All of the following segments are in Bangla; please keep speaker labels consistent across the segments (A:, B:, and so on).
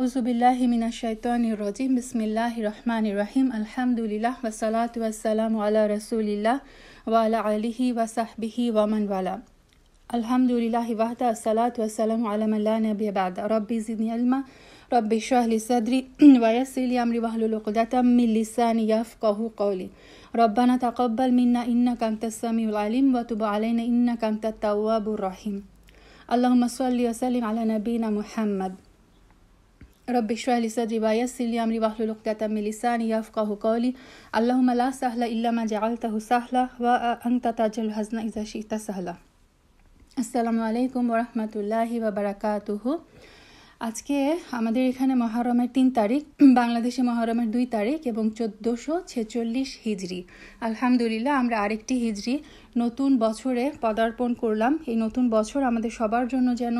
A: আউযুবিল্লাহি মিনাশ শাইতানির রাজিম বিসমিল্লাহির রহমানির রহিম আলহামদুলিল্লাহ ওয়াসসালাতু ওয়াসসালামু আলা রাসূলিল্লাহ ওয়া আলা আলিহি ওয়া সাহবিহি ওয়া মান ওয়ালা আলহামদুলিল্লাহি ওয়াহদা আসসালাতু ওয়াসসালামু আলা মান লা নাবিয়্যা বা'দা রাব্বি জিদনি ইলমা রাব্বি ইশরাহ লি সাদরি ওয়া ইয়াসসির লি আমরি ওয়াহলুল উকদাতাম মিন লিসানি ইয়াফকাহু কওলি রব্বানা তাকাব্বাল মিন্না ইন্নাকা আনতাস সামিউল আলিম ওয়া তুব আলাইনা ইন্নাকা আনতাত তাওয়াবুর রহিম আল্লাহুম্মা সাল্লি ওয়া সাল্লিম আলা নাবিয়িনা মুহাম্মদ রব্বি ইশরাহ লি সাদরি ওয়া ইয়াসসির লি আমরি ওয়াহলুল উকদাতাম মিন লিসানি ইয়াফকাহু কওলি আল্লাহুম্মা লা সাহলা ইল্লা মা জাআলতাহু সাহলা ওয়া আনতা তাজালুল হাজনা ইযা শি'তা সাহলা। আসসালামু আলাইকুম ওয়া রাহমাতুল্লাহি ওয়া বারাকাতুহু। আজকে আমাদের এখানে মুহররমের 3 তারিখ, বাংলাদেশে মুহররমের 2 তারিখ এবং 1446 হিজরি। আলহামদুলিল্লাহ আমরা আরেকটি হিজরি নতুন বছরে পদার্পণ করলাম। এই নতুন বছর আমাদের সবার জন্য যেন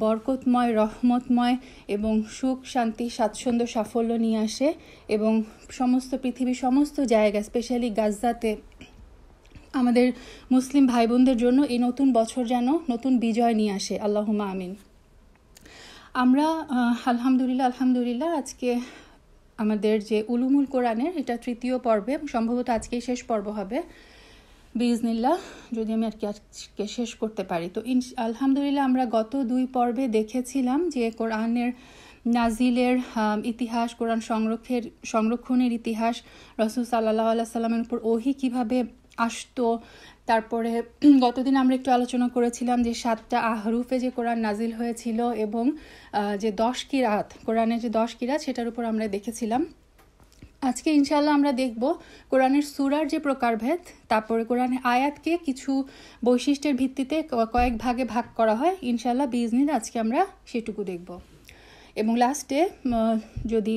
A: বরকতময়, রহমতময় এবং সুখ, শান্তি, স্বাচ্ছন্দ্য, সাফল্য নিয়ে আসে এবং সমস্ত পৃথিবীর সমস্ত জায়গা, স্পেশালি গাজাতে আমাদের মুসলিম ভাই বোনদের জন্য এই নতুন বছর যেন নতুন বিজয় নিয়ে আসে। আল্লাহুম্মা আমিন। আমরা আলহামদুলিল্লাহ আজকে আমাদের যে উলুমুল কোরআনের এটা 3য় পর্বে, সম্ভবত আজকেই শেষ পর্ব হবে বিইজনিল্লাহ, যদি আমি আজকে শেষ করতে পারি। তো আলহামদুলিল্লাহ আমরা গত 2 পর্বে দেখেছিলাম যে কোরআনের নাজিলের ইতিহাস, কোরআন সংরক্ষণের ইতিহাস, রাসূল সাল্লাল্লাহু আলাইহি সাল্লামের উপর ওহী কিভাবে আসতো। তারপরে গতদিন আমরা একটু আলোচনা করেছিলাম যে 7টা আহরুফে যে কোরআন নাজিল হয়েছিল এবং যে 10 কিরাত, কোরআনের যে 10 কিরাত সেটার উপর আমরা দেখেছিলাম। আজকে ইনশাআল্লাহ আমরা দেখব কোরআনের সূরার যে প্রকারভেদ, তারপরে কোরআনের আয়াতকে কিছু বৈশিষ্ট্যের ভিত্তিতে কয়েক ভাগে ভাগ করা হয়। ইনশাআল্লাহ বিইজনিল্লাহ আজকে আমরা সেটুকু দেখব এবং লাস্টে যদি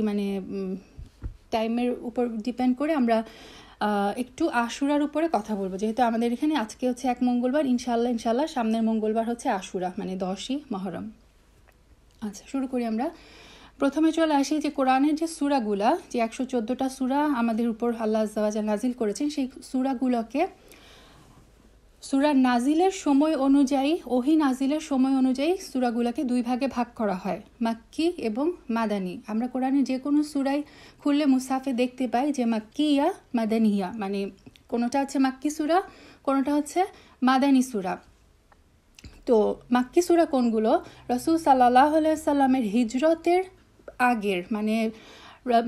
A: টাইমের উপর ডিপেন্ড করে আমরা একটু আশুরার উপরে কথা বলবো, যেহেতু আমাদের এখানে আজকে হচ্ছে 1 মঙ্গলবার, ইনশাআল্লাহ সামনের মঙ্গলবার হচ্ছে আশুরা, 10ই মুহররম। আচ্ছা, শুরু করি আমরা। প্রথমে চলে আসি যে কোরআনের যে সূরাগুলা, যে 114টা সূরা আমাদের উপর আল্লাহ আযজা ওয়া জাল্লা নাজিল করেছেন, সেই সূরাগুলোকে সূরা নাজিলের সময় অনুযায়ী, ওহী নাজিলের সময় অনুযায়ী সূরাগুলোকে 2 ভাগে ভাগ করা হয়, মাক্কি এবং মাদানী। আমরা কোরআনে যে কোনো সূরাই খুললে মুসহাফে দেখতে পাই যে মাক্কিয়া, মাদানিয়া, কোনোটা হচ্ছে মাক্কি সূরা, কোনোটা হচ্ছে মাদানী সূরা। তো মাক্কি সূরা কোনগুলো? রাসূল সাল্লাল্লাহু আলাইহি সাল্লামের হিজরতের আগের,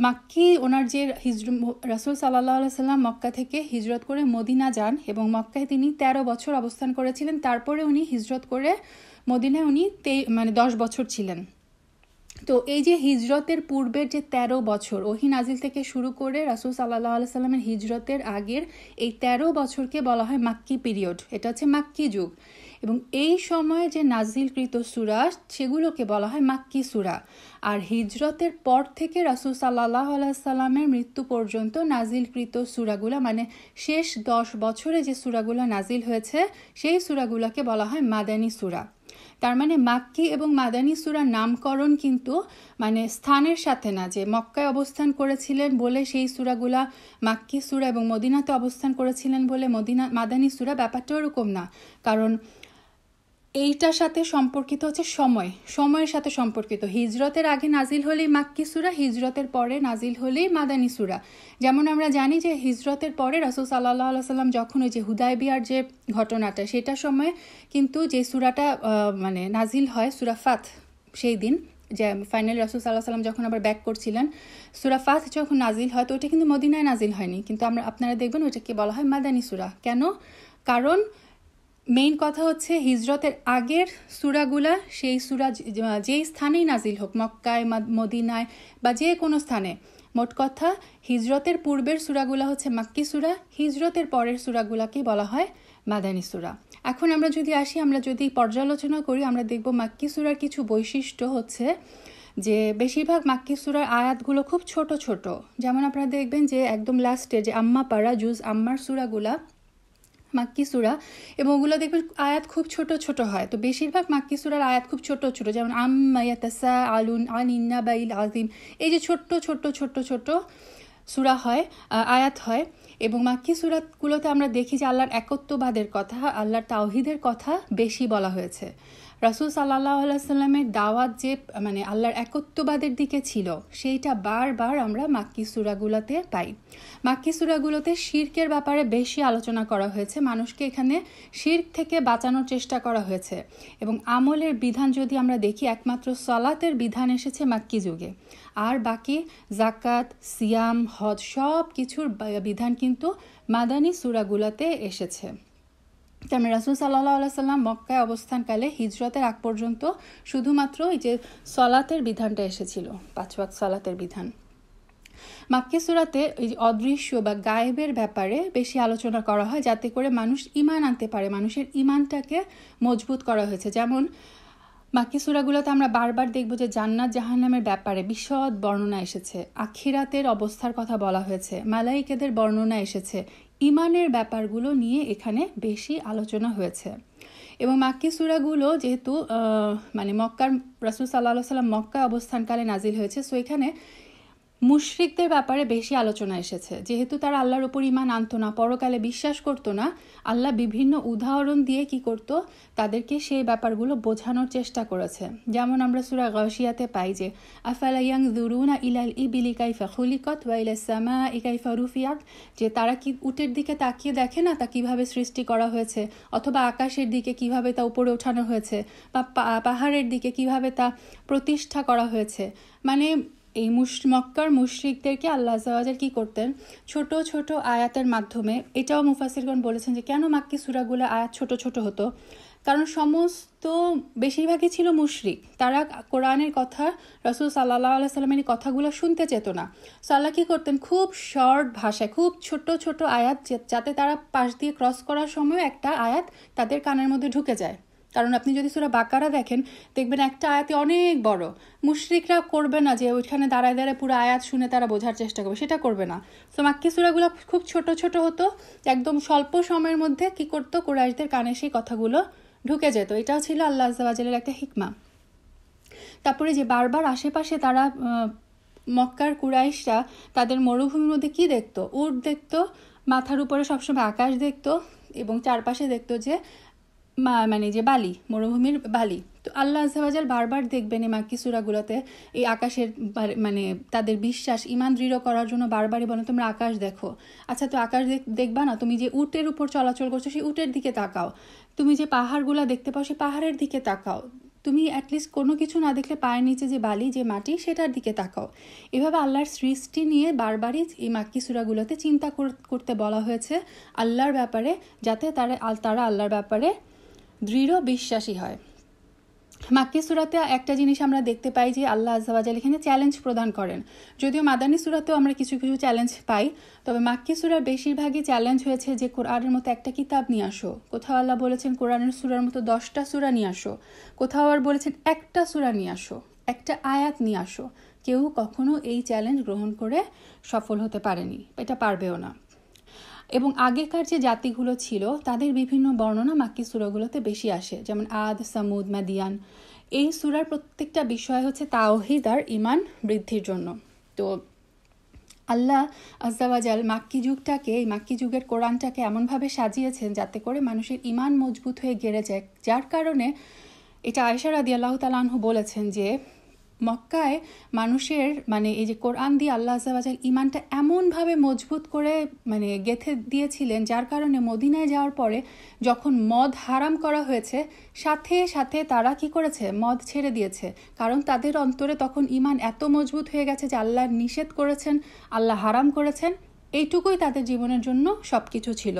A: মাক্কি, ওনার যে রাসূল সাল্লাল্লাহু আলাইহি সাল্লাম মক্কা থেকে হিজরত করে মদিনা যান এবং মক্কায় তিনি 13 বছর অবস্থান করেছিলেন। তারপরে উনি হিজরত করে মদিনায় উনি 10 বছর ছিলেন। তো এই যে হিজরতের পূর্বের যে 13 বছর, ওহী নাজিল থেকে শুরু করে রাসূল সাল্লাল্লাহু আলাইহি সাল্লামের হিজরতের আগের এই 13 বছরকে বলা হয় মাক্কি পিরিয়ড। এটা হচ্ছে মাক্কি যুগ। এবং এই সময়ে যে নাজিলকৃত সূরা সেগুলোকে বলা হয় মাক্কি সূরা। আর হিজরতের পর থেকে রাসূল সাল্লাল্লাহু আলাইহি সাল্লামের মৃত্যু পর্যন্ত নাজিলকৃত সূরাগুলো, শেষ 10 বছরে যে সূরাগুলো নাজিল হয়েছে সেই সূরাগুলোকে বলা হয় মাদানী সূরা। তার মাক্কি এবং মাদানী সূরার নামকরণ কিন্তু স্থানের সাথে না, যে মক্কায় অবস্থান করেছিলেন বলে সেই সূরাগুলা মাক্কি সূরা এবং মদিনাতে অবস্থান করেছিলেন বলে মাদানী সূরা, ব্যাপারটা ওরকম না। কারণ এইটার সাথে সম্পর্কিত হচ্ছে সময়ের সাথে সম্পর্কিত। হিজরতের আগে নাজিল হলেই মাক্কি সূরা, হিজরতের পরে নাজিল হলেই মাদানী সূরা। যেমন আমরা জানি যে হিজরতের পরে রাসূল সাল্লাল্লাহু আলাইহি সাল্লাম যখন ওই যে হুদায়বিয়ার যে ঘটনাটা, সেটার সময় কিন্তু যে সূরাটা নাজিল হয়, সূরা ফাত, সেই দিন যে ফাইনালি রাসূল সাল্লাল্লাহু আলাইহি সাল্লাম যখন আবার ব্যাক করছিলেন, সূরা ফাত যখন নাজিল হয়, তো ওটা কিন্তু মদিনায় নাজিল হয়নি, কিন্তু আপনারা দেখবেন ওটাকে বলা হয় মাদানী সূরা। কেন? কারণ মেইন কথা হচ্ছে হিজরতের আগের সূরাগুলা, সেই সূরা যেই স্থানেই নাজিল হোক, মক্কায়, মদিনায় বা যে কোনো স্থানে, মোট কথা হিজরতের পূর্বের সূরাগুলা হচ্ছে মাক্কি সূরা, হিজরতের পরের সূরাগুলাকে বলা হয় মাদানী সূরা। এখন আমরা যদি পর্যালোচনা করি, আমরা দেখব মাক্কি সূরার কিছু বৈশিষ্ট্য হচ্ছে যে বেশিরভাগ মাক্কি সূরার আয়াতগুলো খুব ছোট ছোট। যেমন আপনারা দেখবেন যে একদম লাস্টে যে আম্মা পারা, জুজ আম্মার সূরাগুলা মাক্কি সূরা, এবং ওগুলো দেখবেন আয়াত খুব ছোট ছোট হয়। তো বেশিরভাগ মাক্কি সূরার আয়াত খুব ছোট ছোট, যেমন আম্মা ইয়াতাসাআলুন আনিন নাবাইল আযীম, এই যে ছোট্ট ছোট্ট ছোট্ট ছোট্ট সূরা হয়, আয়াত হয়। এবং মাক্কি সূরাগুলোতে আমরা দেখি যে আল্লাহর একত্ববাদের কথা, আল্লাহর তাওহীদের কথা বেশি বলা হয়েছে। রাসূল সাল্লাল্লাহু আলাইহি সাল্লামের দাওয়াত যে মানে আল্লাহর একত্ববাদের দিকে ছিল, সেইটা বারবার আমরা মাক্কি সূরাগুলোতে পাই। মাক্কি সূরাগুলোতে শিরকের ব্যাপারে বেশি আলোচনা করা হয়েছে, মানুষকে এখানে শিরক থেকে বাঁচানোর চেষ্টা করা হয়েছে। এবং আমলের বিধান যদি আমরা দেখি, একমাত্র সালাতের বিধান এসেছে মাক্কি যুগে, আর বাকি যাকাত, সিয়াম, হজ সব কিছুর বিধান কিন্তু মাদানী সূরাগুলোতে এসেছে। তেমন রাসূল সাল্লাল্লাহু আলাইহি সাল্লাম মক্কায় অবস্থানকালে হিজরতের আগ পর্যন্ত শুধুমাত্র এই যে সলাতের বিধানটা এসেছিল, 5 ওয়াক্ত সলাতের বিধান। মাক্কি সূরাতে এই অদৃশ্য বা গায়েবের ব্যাপারে বেশি আলোচনা করা হয়, যাতে করে মানুষ ঈমান আনতে পারে, মানুষের ঈমানটাকে মজবুত করা হয়েছে। যেমন মাক্কি সূরাগুলোতে আমরা বারবার দেখব যে জান্নাত জাহান্নামের ব্যাপারে বিশদ বর্ণনা এসেছে, আখিরাতের অবস্থার কথা বলা হয়েছে, মালাইকেদের বর্ণনা এসেছে, ঈমানের ব্যাপারগুলো নিয়ে এখানে বেশি আলোচনা হয়েছে। এবং মাক্কি সূরাগুলো যেহেতু মানে মক্কার রাসূল সাল্লাল্লাহু আলাইহি সাল্লাম মক্কায় অবস্থানকালে নাজিল হয়েছে, সো এখানে মুশরিকদের ব্যাপারে বেশি আলোচনা এসেছে। যেহেতু তারা আল্লাহর উপর ঈমান আনতো না, পরকালে বিশ্বাস করতো না, আল্লাহ বিভিন্ন উদাহরণ দিয়ে কি করত, তাদেরকে সেই ব্যাপারগুলো বোঝানোর চেষ্টা করেছে। যেমন আমরা সূরা গাশিয়াতে পাই যে আফালা ইয়ানজুরুনা ইলাল ইবিলি কাইফা খুলিকাত ওয়া ইলাস সামাই কাইফা রুফিয়াত, যে তারা কি উটের দিকে তাকিয়ে দেখে না তা কিভাবে সৃষ্টি করা হয়েছে, অথবা আকাশের দিকে কিভাবে তা উপরে ওঠানো হয়েছে, বা পাহাড়ের দিকে কিভাবে তা প্রতিষ্ঠা করা হয়েছে। মানে এই মক্কার মুশরিকদেরকে আল্লাহ আযজা ওয়া জাল কি করতেন, ছোট ছোট আয়াতের মাধ্যমে। এটাও মুফাসসিরগণ বলেছেন যে কেন মাক্কি সূরাগুলো আয়াত ছোট ছোট হতো, কারণ সমস্ত বেশিরভাগই ছিল মুশরিক, তারা কোরআনের কথা, রাসূল সাল্লাল্লাহু আলাইহি সাল্লামের কথাগুলো শুনতে চেত না। সো আল্লাহ কি করতেন, খুব শর্ট ভাষায় খুব ছোট ছোট আয়াত, যাতে তারা পাশ দিয়ে ক্রস করার সময় একটা আয়াত তাদের কানের মধ্যে ঢুকে যায়। কারণ আপনি যদি সূরা বাকারা দেখেন, দেখবেন একটা আয়াতে অনেক বড়, মুশরিকরা করবে না যে ওইখানে দাঁড়ায় দাঁড়ায় পুরো আয়াত শুনে তারা বোঝার চেষ্টা করবে, সেটা করবে না। তো মাক্কি সূরাগুলো খুব ছোট ছোট হতো, একদম স্বল্প সময়ের মধ্যে কি করতো, কুরাইশদের কানে সেই কথাগুলো ঢুকে যেত। এটাও ছিল আল্লাহ আযজা ওয়া জালের একটা হিকমা। তারপরে যে বারবার আশেপাশে তারা মক্কার কুরাইশরা তাদের মরুভূমির মধ্যে কি দেখতো, উট দেখতো, মাথার উপরে সবসময় আকাশ দেখতো, এবং চারপাশে দেখতো যে মানে যে বালি, মরুভূমির বালি। তো আল্লাহ আযজা ওয়া জাল বারবার দেখবেন এই মাক্কি সূরাগুলোতে এই আকাশের মানে তাদের বিশ্বাস ঈমান দৃঢ় করার জন্য বারবারই বলেন তোমরা আকাশ দেখো। আচ্ছা, তো আকাশ দেখবা না, তুমি যে উটের উপর চলাচল করছো সেই উটের দিকে তাকাও, তুমি যে পাহাড়গুলা দেখতে পাও সেই পাহাড়ের দিকে তাকাও, তুমি অ্যাটলিস্ট কোনো কিছু না দেখলে পায়ের নিচে যে বালি, যে মাটি, সেটার দিকে তাকাও। এভাবে আল্লাহর সৃষ্টি নিয়ে বারবারই এই মাক্কি সূরাগুলোতে চিন্তা করতে বলা হয়েছে আল্লাহর ব্যাপারে, যাতে তারা আল্লাহর ব্যাপারে দৃঢ় বিশ্বাসী হয়। মাক্কি সূরাতে একটা জিনিস আমরা দেখতে পাই যে আল্লাহ আযজা ওয়া জাল এখানে চ্যালেঞ্জ প্রদান করেন। যদিও মাদানী সূরাতেও আমরা কিছু কিছু চ্যালেঞ্জ পাই, তবে মাক্কি সূরার বেশিরভাগই চ্যালেঞ্জ হয়েছে যে কোরআনের মতো একটা কিতাব নিয়ে আসো। কোথাও আল্লাহ বলেছেন কোরআনের সূরার মতো 10টা সূরা নিয়ে আসো, কোথাও আবার বলেছেন একটা সূরা নিয়ে আসো, একটা আয়াত নিয়ে আসো। কেউ কখনো এই চ্যালেঞ্জ গ্রহণ করে সফল হতে পারেনি, এটা পারবেও না। এবং আগেকার যে জাতিগুলো ছিল তাদের বিভিন্ন বর্ণনা মাক্কি সূরাগুলোতে বেশি আসে, যেমন আদ, সামুদ, মাদিয়ান। এই সূরার প্রত্যেকটা বিষয় হচ্ছে তাওহীদ আর ঈমান বৃদ্ধির জন্য। তো আল্লাহ আযজা ওয়া জাল মাক্কি যুগটাকে, এই মাক্কি যুগের কোরআনটাকে এমনভাবে সাজিয়েছেন যাতে করে মানুষের ঈমান মজবুত হয়ে গেড়ে যায়, যার কারণে এটা আয়েশা রাদিয়াল্লাহু তাআলা আনহু বলেছেন যে মক্কায় মানুষের মানে এই যে কোরআন দিয়ে আল্লাহ আযজা ওয়া জাল ঈমানটা এমনভাবে মজবুত করে মানে গেঁথে দিয়েছিলেন, যার কারণে মদিনায় যাওয়ার পরে যখন মদ হারাম করা হয়েছে, সাথে সাথে তারা কি করেছে, মদ ছেড়ে দিয়েছে। কারণ তাদের অন্তরে তখন ঈমান এত মজবুত হয়ে গেছে যে আল্লাহ নিষেধ করেছেন, আল্লাহ হারাম করেছেন, এইটুকুই তাদের জীবনের জন্য সব কিছু ছিল।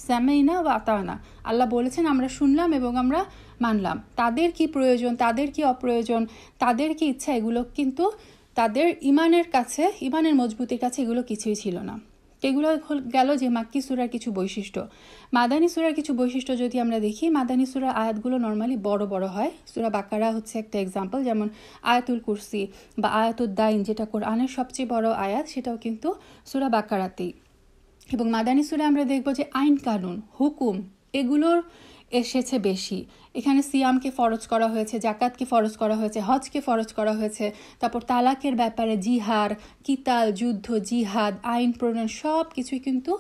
A: সামাইনা ওয়া আতানা, আল্লাহ বলেছেন আমরা শুনলাম এবং আমরা মানলাম। তাদের কি প্রয়োজন, তাদের কি অপ্রয়োজন, তাদের কি ইচ্ছা, এগুলো কিন্তু তাদের ঈমানের কাছে, ঈমানের মজবুতির কাছে এগুলো কিছুই ছিল না। এগুলো গেল যে মাক্কি সূরার কিছু বৈশিষ্ট্য। মাদানী সূরার কিছু বৈশিষ্ট্য যদি আমরা দেখি, মাদানী সূরার আয়াতগুলো নর্মালি বড় বড় হয়। সূরা বাকারা হচ্ছে একটা এক্সাম্পল, যেমন আয়াতুল কুরসি বা আয়াতুদ দাইন, যেটা কোরআনের সবচেয়ে বড় আয়াত, সেটাও কিন্তু সূরা বাকারাতেই। এবং মাদানী সূরা আমরা দেখব যে আইন কানুন, হুকুম, এগুলোর এসেছে বেশি। এখানে সিয়ামকে ফরজ করা হয়েছে, জাকাতকে ফরজ করা হয়েছে, হজকে ফরজ করা হয়েছে, তারপর তালাকের ব্যাপারে জিহার, কিতাল, যুদ্ধ, জিহাদ, আইন প্রণয়ন, সব কিছুই কিন্তু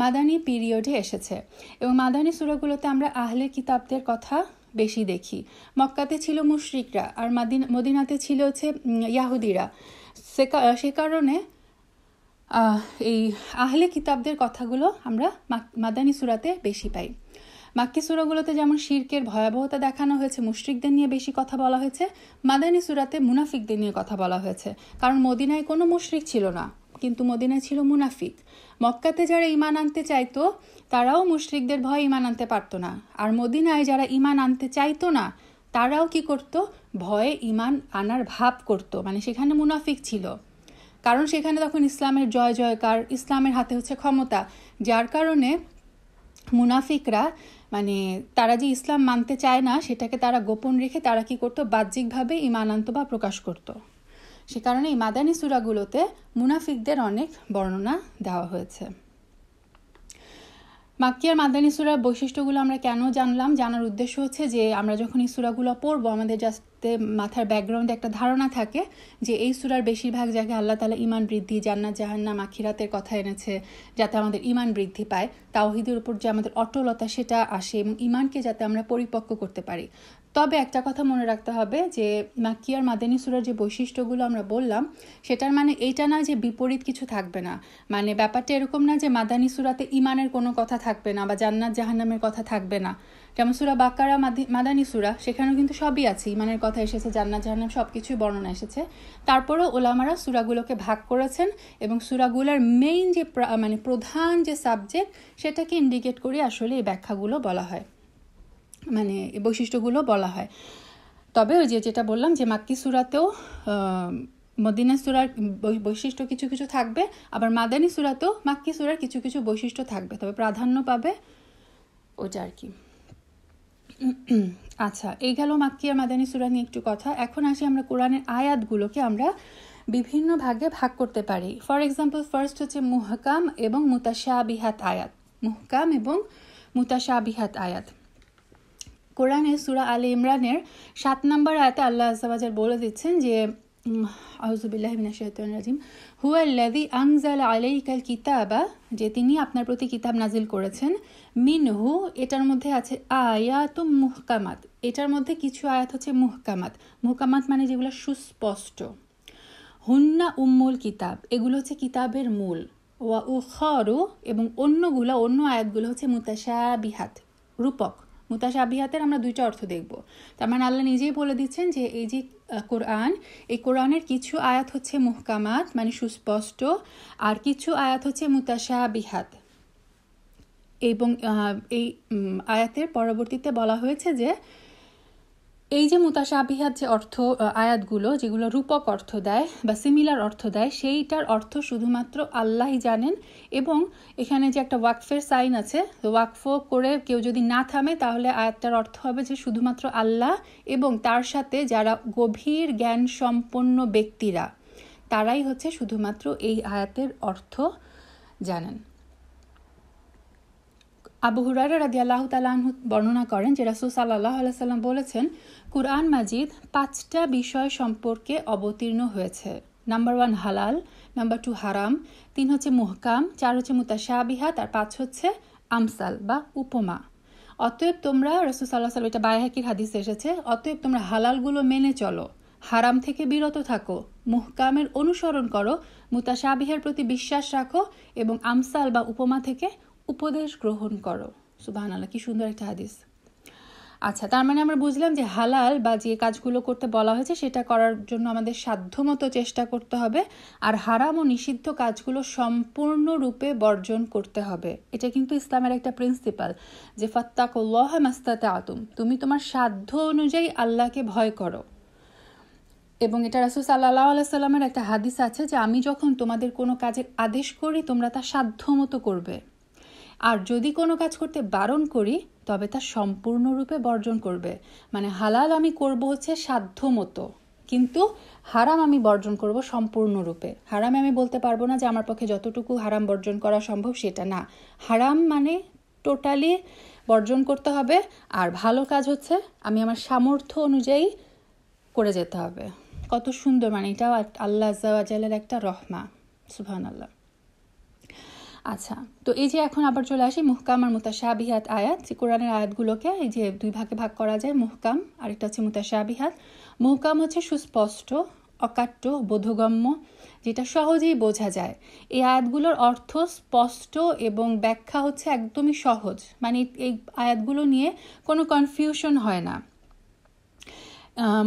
A: মাদানী পিরিয়ডে এসেছে। এবং মাদানী সূরাগুলোতে আমরা আহলে কিতাবদের কথা বেশি দেখি। মক্কাতে ছিল মুশরিকরা আর মদিনাতে ছিল হচ্ছে ইয়াহুদিরা। সে কারণে এই আহলে কিতাবদের কথাগুলো আমরা মাদানী সূরাতে বেশি পাই। মাক্কি সূরাগুলোতে যেমন শিরকের ভয়াবহতা দেখানো হয়েছে, মুশরিকদের নিয়ে বেশি কথা বলা হয়েছে, মাদানী সূরাতে মুনাফিকদের নিয়ে কথা বলা হয়েছে। কারণ মদিনায় কোনো মুশরিক ছিল না, কিন্তু মদিনায় ছিল মুনাফিক। মক্কাতে যারা ঈমান আনতে চাইতো তারাও মুশরিকদের ভয়ে ঈমান আনতে পারতো না, আর মদিনায় যারা ঈমান আনতে চাইতো না তারাও কি করত, ভয়ে ঈমান আনার ভাব করত, মানে সেখানে মুনাফিক ছিল। কারণ সেখানে তখন ইসলামের জয় জয়কার, ইসলামের হাতে হচ্ছে ক্ষমতা, যার কারণে মুনাফিকরা মানে তারা যে ইসলাম মানতে চায় না সেটাকে তারা গোপন রেখে তারা কি করতো, বাহ্যিকভাবে ঈমান আনত বা প্রকাশ করত। সে কারণে এই মাদানী সূরাগুলোতে মুনাফিকদের অনেক বর্ণনা দেওয়া হয়েছে। মাক্কি আর মাদানী সূরার বৈশিষ্ট্যগুলো আমরা কেন জানলাম, জানার উদ্দেশ্য হচ্ছে যে আমরা যখন এই সূরাগুলো পড়বো আমাদের যাতে মাথার ব্যাকগ্রাউন্ডে একটা ধারণা থাকে যে এই সূরার বেশিরভাগ জায়গায় আল্লাহ তাআলা ঈমান বৃদ্ধি, জান্নাত জাহান্নাম, আখিরাতের কথা এনেছে যাতে আমাদের ঈমান বৃদ্ধি পায়, তাওহীদের উপর যে আমাদের অটলতা সেটা আসে এবং ঈমানকে যাতে আমরা পরিপক্ক করতে পারি। তবে একটা কথা মনে রাখতে হবে যে মাক্কি আর মাদানী সূরার যে বৈশিষ্ট্যগুলো আমরা বললাম সেটার মানে এইটা না যে বিপরীত কিছু থাকবে না, মানে ব্যাপারটা এরকম না যে মাদানী সূরাতে ঈমানের কোনো কথা থাকবে না বা জান্নাত জাহান্নামের কথা থাকবে না। যেমন সূরা বাকারা মাদানী সূরা, সেখানেও কিন্তু সবই আছে, ঈমানের কথা এসেছে, জান্নাত জাহান্নাম সব কিছুই বর্ণনা এসেছে। তারপরেও ওলামারা সূরাগুলোকে ভাগ করেছেন এবং সূরাগুলোর মেইন যে মানে প্রধান যে সাবজেক্ট সেটাকে ইন্ডিকেট করে আসলে এই ব্যাখ্যাগুলো বলা হয়, মানে এই বৈশিষ্ট্যগুলো বলা হয়। তবে ওই যেটা বললাম যে মাক্কি সূরাতেও মদিনা সূরার বৈশিষ্ট্য কিছু কিছু থাকবে, আবার মাদানী সূরাতেও মাক্কি সূরার কিছু কিছু বৈশিষ্ট্য থাকবে, তবে প্রাধান্য পাবে ওটা আর কি। আচ্ছা, এই গেল মাক্কি আর মাদানী সূরা নিয়ে একটু কথা। এখন আসি আমরা কোরআনের আয়াতগুলোকে আমরা বিভিন্ন ভাগে ভাগ করতে পারি। ফর এক্সাম্পল, ফার্স্ট হচ্ছে মুহকাম এবং মুতাশাবিহাত আয়াত। মুহকাম এবং মুতাশাবিহাত আয়াত। কোরআনে সূরা আলে ইমরানের 7 নম্বর আয়াতে আল্লাহ আযজা ওয়া জাল্লা বলে দিচ্ছেন যে আউযু বিল্লাহি মিনাশ শাইতানির রাজিম, হুয়াল্লাযী আনজালা আলাইকাল কিতাবা, যে তিনি আপনার প্রতি কিতাব নাজিল করেছেন, মিনহু, এটার মধ্যে আছে আয়াতুম মুহকামাত, এটার মধ্যে কিছু আয়াত হচ্ছে মুহকামাত। মুহকামাত মানে যেগুলো সুস্পষ্ট। হুন্না উম্মুল কিতাব, এগুলো হচ্ছে কিতাবের মূল। ওয়া উখারু, এবং অন্য আয়াতগুলো হচ্ছে মুতাশাবিহাত, রূপক। মুতাশাবিহাতের আমরা দুইটা অর্থ দেখব। তার মানে আল্লাহ নিজেই বলে দিচ্ছেন যে এই যে কোরআন, এই কোরআনের কিছু আয়াত হচ্ছে মুহকামাত মানে সুস্পষ্ট, আর কিছু আয়াত হচ্ছে মুতাশাবিহাত। এবং এই আয়াতের পরবর্তীতে বলা হয়েছে যে এই যে মুতাশাবিহাত যে অর্থ আয়াতগুলো যেগুলো রূপক অর্থ দেয় বা সিমিলার অর্থ দেয়, সেইটার অর্থ শুধুমাত্র আল্লাহই জানেন। এবং এখানে যে একটা ওয়াকফের সাইন আছে, ওয়াকফ করে কেউ যদি না থামে তাহলে আয়াতটার অর্থ হবে যে শুধুমাত্র আল্লাহ এবং তার সাথে যারা গভীর জ্ঞান সম্পন্ন ব্যক্তিরা তারাই হচ্ছে শুধুমাত্র এই আয়াতের অর্থ জানেন। আবু হুরায়রা রাদিয়াল্লাহু তাআলা আনহু বর্ণনা করেন যে রাসূল সাল্লাল্লাহু আলাইহি সাল্লাম বলেছেন, কুরআন মাজিদ 5টা বিষয় সম্পর্কে অবতীর্ণ হয়েছে। নাম্বার 1 হালাল, নাম্বার 2 হারাম, 3 হচ্ছে মুহকাম, 4 হচ্ছে মুতাশাবিহাত, আর 5 হচ্ছে আমসাল বা উপমা। অতএব তোমরা, রাসূল সাল্লাল্লাহু আলাইহি ওয়াসাল্লাম, এটা বায়হাকির হাদিসে এসেছে, অতএব তোমরা হালালগুলো মেনে চলো, হারাম থেকে বিরত থাকো, মুহকামের অনুসরণ করো, মুতাশাবিহের প্রতি বিশ্বাস রাখো এবং আমসাল বা উপমা থেকে উপদেশ গ্রহণ করো। সুবহানাল্লাহ, কি সুন্দর একটা হাদিস। আচ্ছা, তার মানে আমরা বুঝলাম যে হালাল বা যে কাজগুলো করতে বলা হয়েছে সেটা করার জন্য আমাদের সাধ্যমতো চেষ্টা করতে হবে, আর হারাম ও নিষিদ্ধ কাজগুলো সম্পূর্ণরূপে বর্জন করতে হবে। এটা কিন্তু ইসলামের একটা প্রিন্সিপাল যে ফাত্তাকুল্লাহ মাস্তাতাতুম, তুমি তোমার সাধ্য অনুযায়ী আল্লাহকে ভয় করো। এবং এটা রাসূল সাল্লাল্লাহু আলাইহি সাল্লামের একটা হাদিস আছে যে আমি যখন তোমাদের কোনো কাজের আদেশ করি তোমরা তা সাধ্যমতো করবে, আর যদি কোনো কাজ করতে বারণ করি তবে তা সম্পূর্ণরূপে বর্জন করবে। মানে হালাল আমি করব হচ্ছে সাধ্যমতো, কিন্তু হারাম আমি বর্জন করব সম্পূর্ণরূপে। হারামে আমি বলতে পারবো না যে আমার পক্ষে যতটুকু হারাম বর্জন করা সম্ভব সেটা না, হারাম মানে টোটালি বর্জন করতে হবে। আর ভালো কাজ হচ্ছে আমি আমার সামর্থ্য অনুযায়ী করে যেতে হবে। কত সুন্দর, মানে এটাও আল্লাহ আযজা ওয়া জাল্লার একটা রহমা। সুবহানাল্লাহ। আচ্ছা, তো এই যে এখন আবার চলে আসি মুহকাম আর মুতাশাবিহাত আয়াত। যে কোরআনের আয়াতগুলোকে এই যে দুই ভাগে ভাগ করা যায়, মুহকাম আর একটা হচ্ছে মুতাশাবিহাত। মুহকাম হচ্ছে সুস্পষ্ট, অকাট্য, বোধগম্য, যেটা সহজেই বোঝা যায়। এই আয়াতগুলোর অর্থ স্পষ্ট এবং ব্যাখ্যা হচ্ছে একদমই সহজ, মানে এই আয়াতগুলো নিয়ে কোনো কনফিউশন হয় না।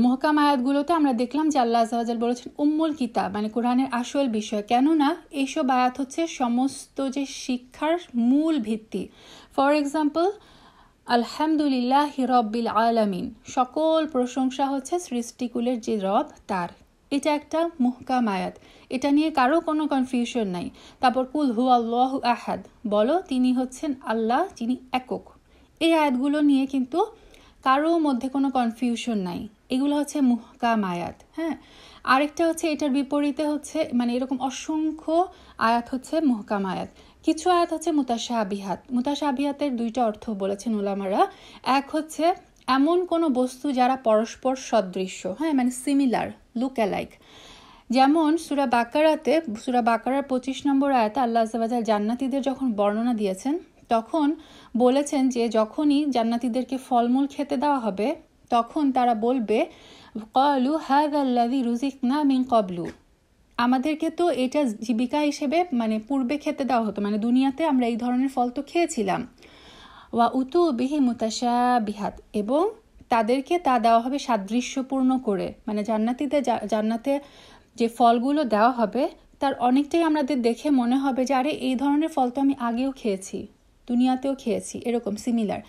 A: মুহকাম আয়াতগুলোতে আমরা দেখলাম যে আল্লাহ আযজা ওয়া জাল বলেছেন উম্মুল কিতাব, মানে কোরআনের আসল বিষয়। কেননা এইসব আয়াত হচ্ছে সমস্ত যে শিক্ষার মূল ভিত্তি। ফর এক্সাম্পল, আলহামদুলিল্লাহি রাব্বিল আলামিন, সকল প্রশংসা হচ্ছে সৃষ্টিকুলের যে রব তার। এটা একটা মুহকাম আয়াত, এটা নিয়ে কারো কোনো কনফিউশন নাই। তারপর কুল হুয়াল্লাহু আহাদ, বলো তিনি হচ্ছেন আল্লাহ যিনি একক। এই আয়াতগুলো নিয়ে কিন্তু কারো মধ্যে কোনো কনফিউশন নাই, এগুলো হচ্ছে মুহকাম আয়াত। হ্যাঁ, আরেকটা হচ্ছে এটার বিপরীতে হচ্ছে, মানে এরকম অসংখ্য আয়াত হচ্ছে মুহকাম আয়াত। কিছু আয়াত হচ্ছে মুতাশাবিহাত। মুতাশাবিহাতের দুইটা অর্থ বলেছেন উলামারা। এক হচ্ছে এমন কোনো বস্তু যারা পরস্পর সদৃশ্য, হ্যাঁ, মানে সিমিলার, লুক অ্যালাইক। যেমন সূরা বাকারাতে, সূরা বাকারার 25 নম্বর আয়াতে আল্লাহ আযজা ওয়া জাল জান্নাতীদের যখন বর্ণনা দিয়েছেন তখন বলেছেন যে যখনই জান্নাতীদেরকে ফলমূল খেতে দেওয়া হবে তখন তারা বলবে ক্বালু হাযাল্লাযী রুযিকনা মিন ক্বাবলু, আমাদেরকে তো এটা জীবিকা হিসেবে মানে পূর্বে খেতে দেওয়া হতো, মানে দুনিয়াতে আমরা এই ধরনের ফল তো খেয়েছিলাম। ওয়া উতু বিহি মুতাশাবিহাত, এবং তাদেরকে তা দেওয়া হবে সাদৃশ্যপূর্ণ করে, মানে জান্নাতে যে ফলগুলো দেওয়া হবে তার অনেকটাই আমাদের দেখে মনে হবে যে আরে এই ধরনের ফল তো আমি আগেও খেয়েছি, দুনিয়াতেও খেয়েছি, এরকম সিমিলার।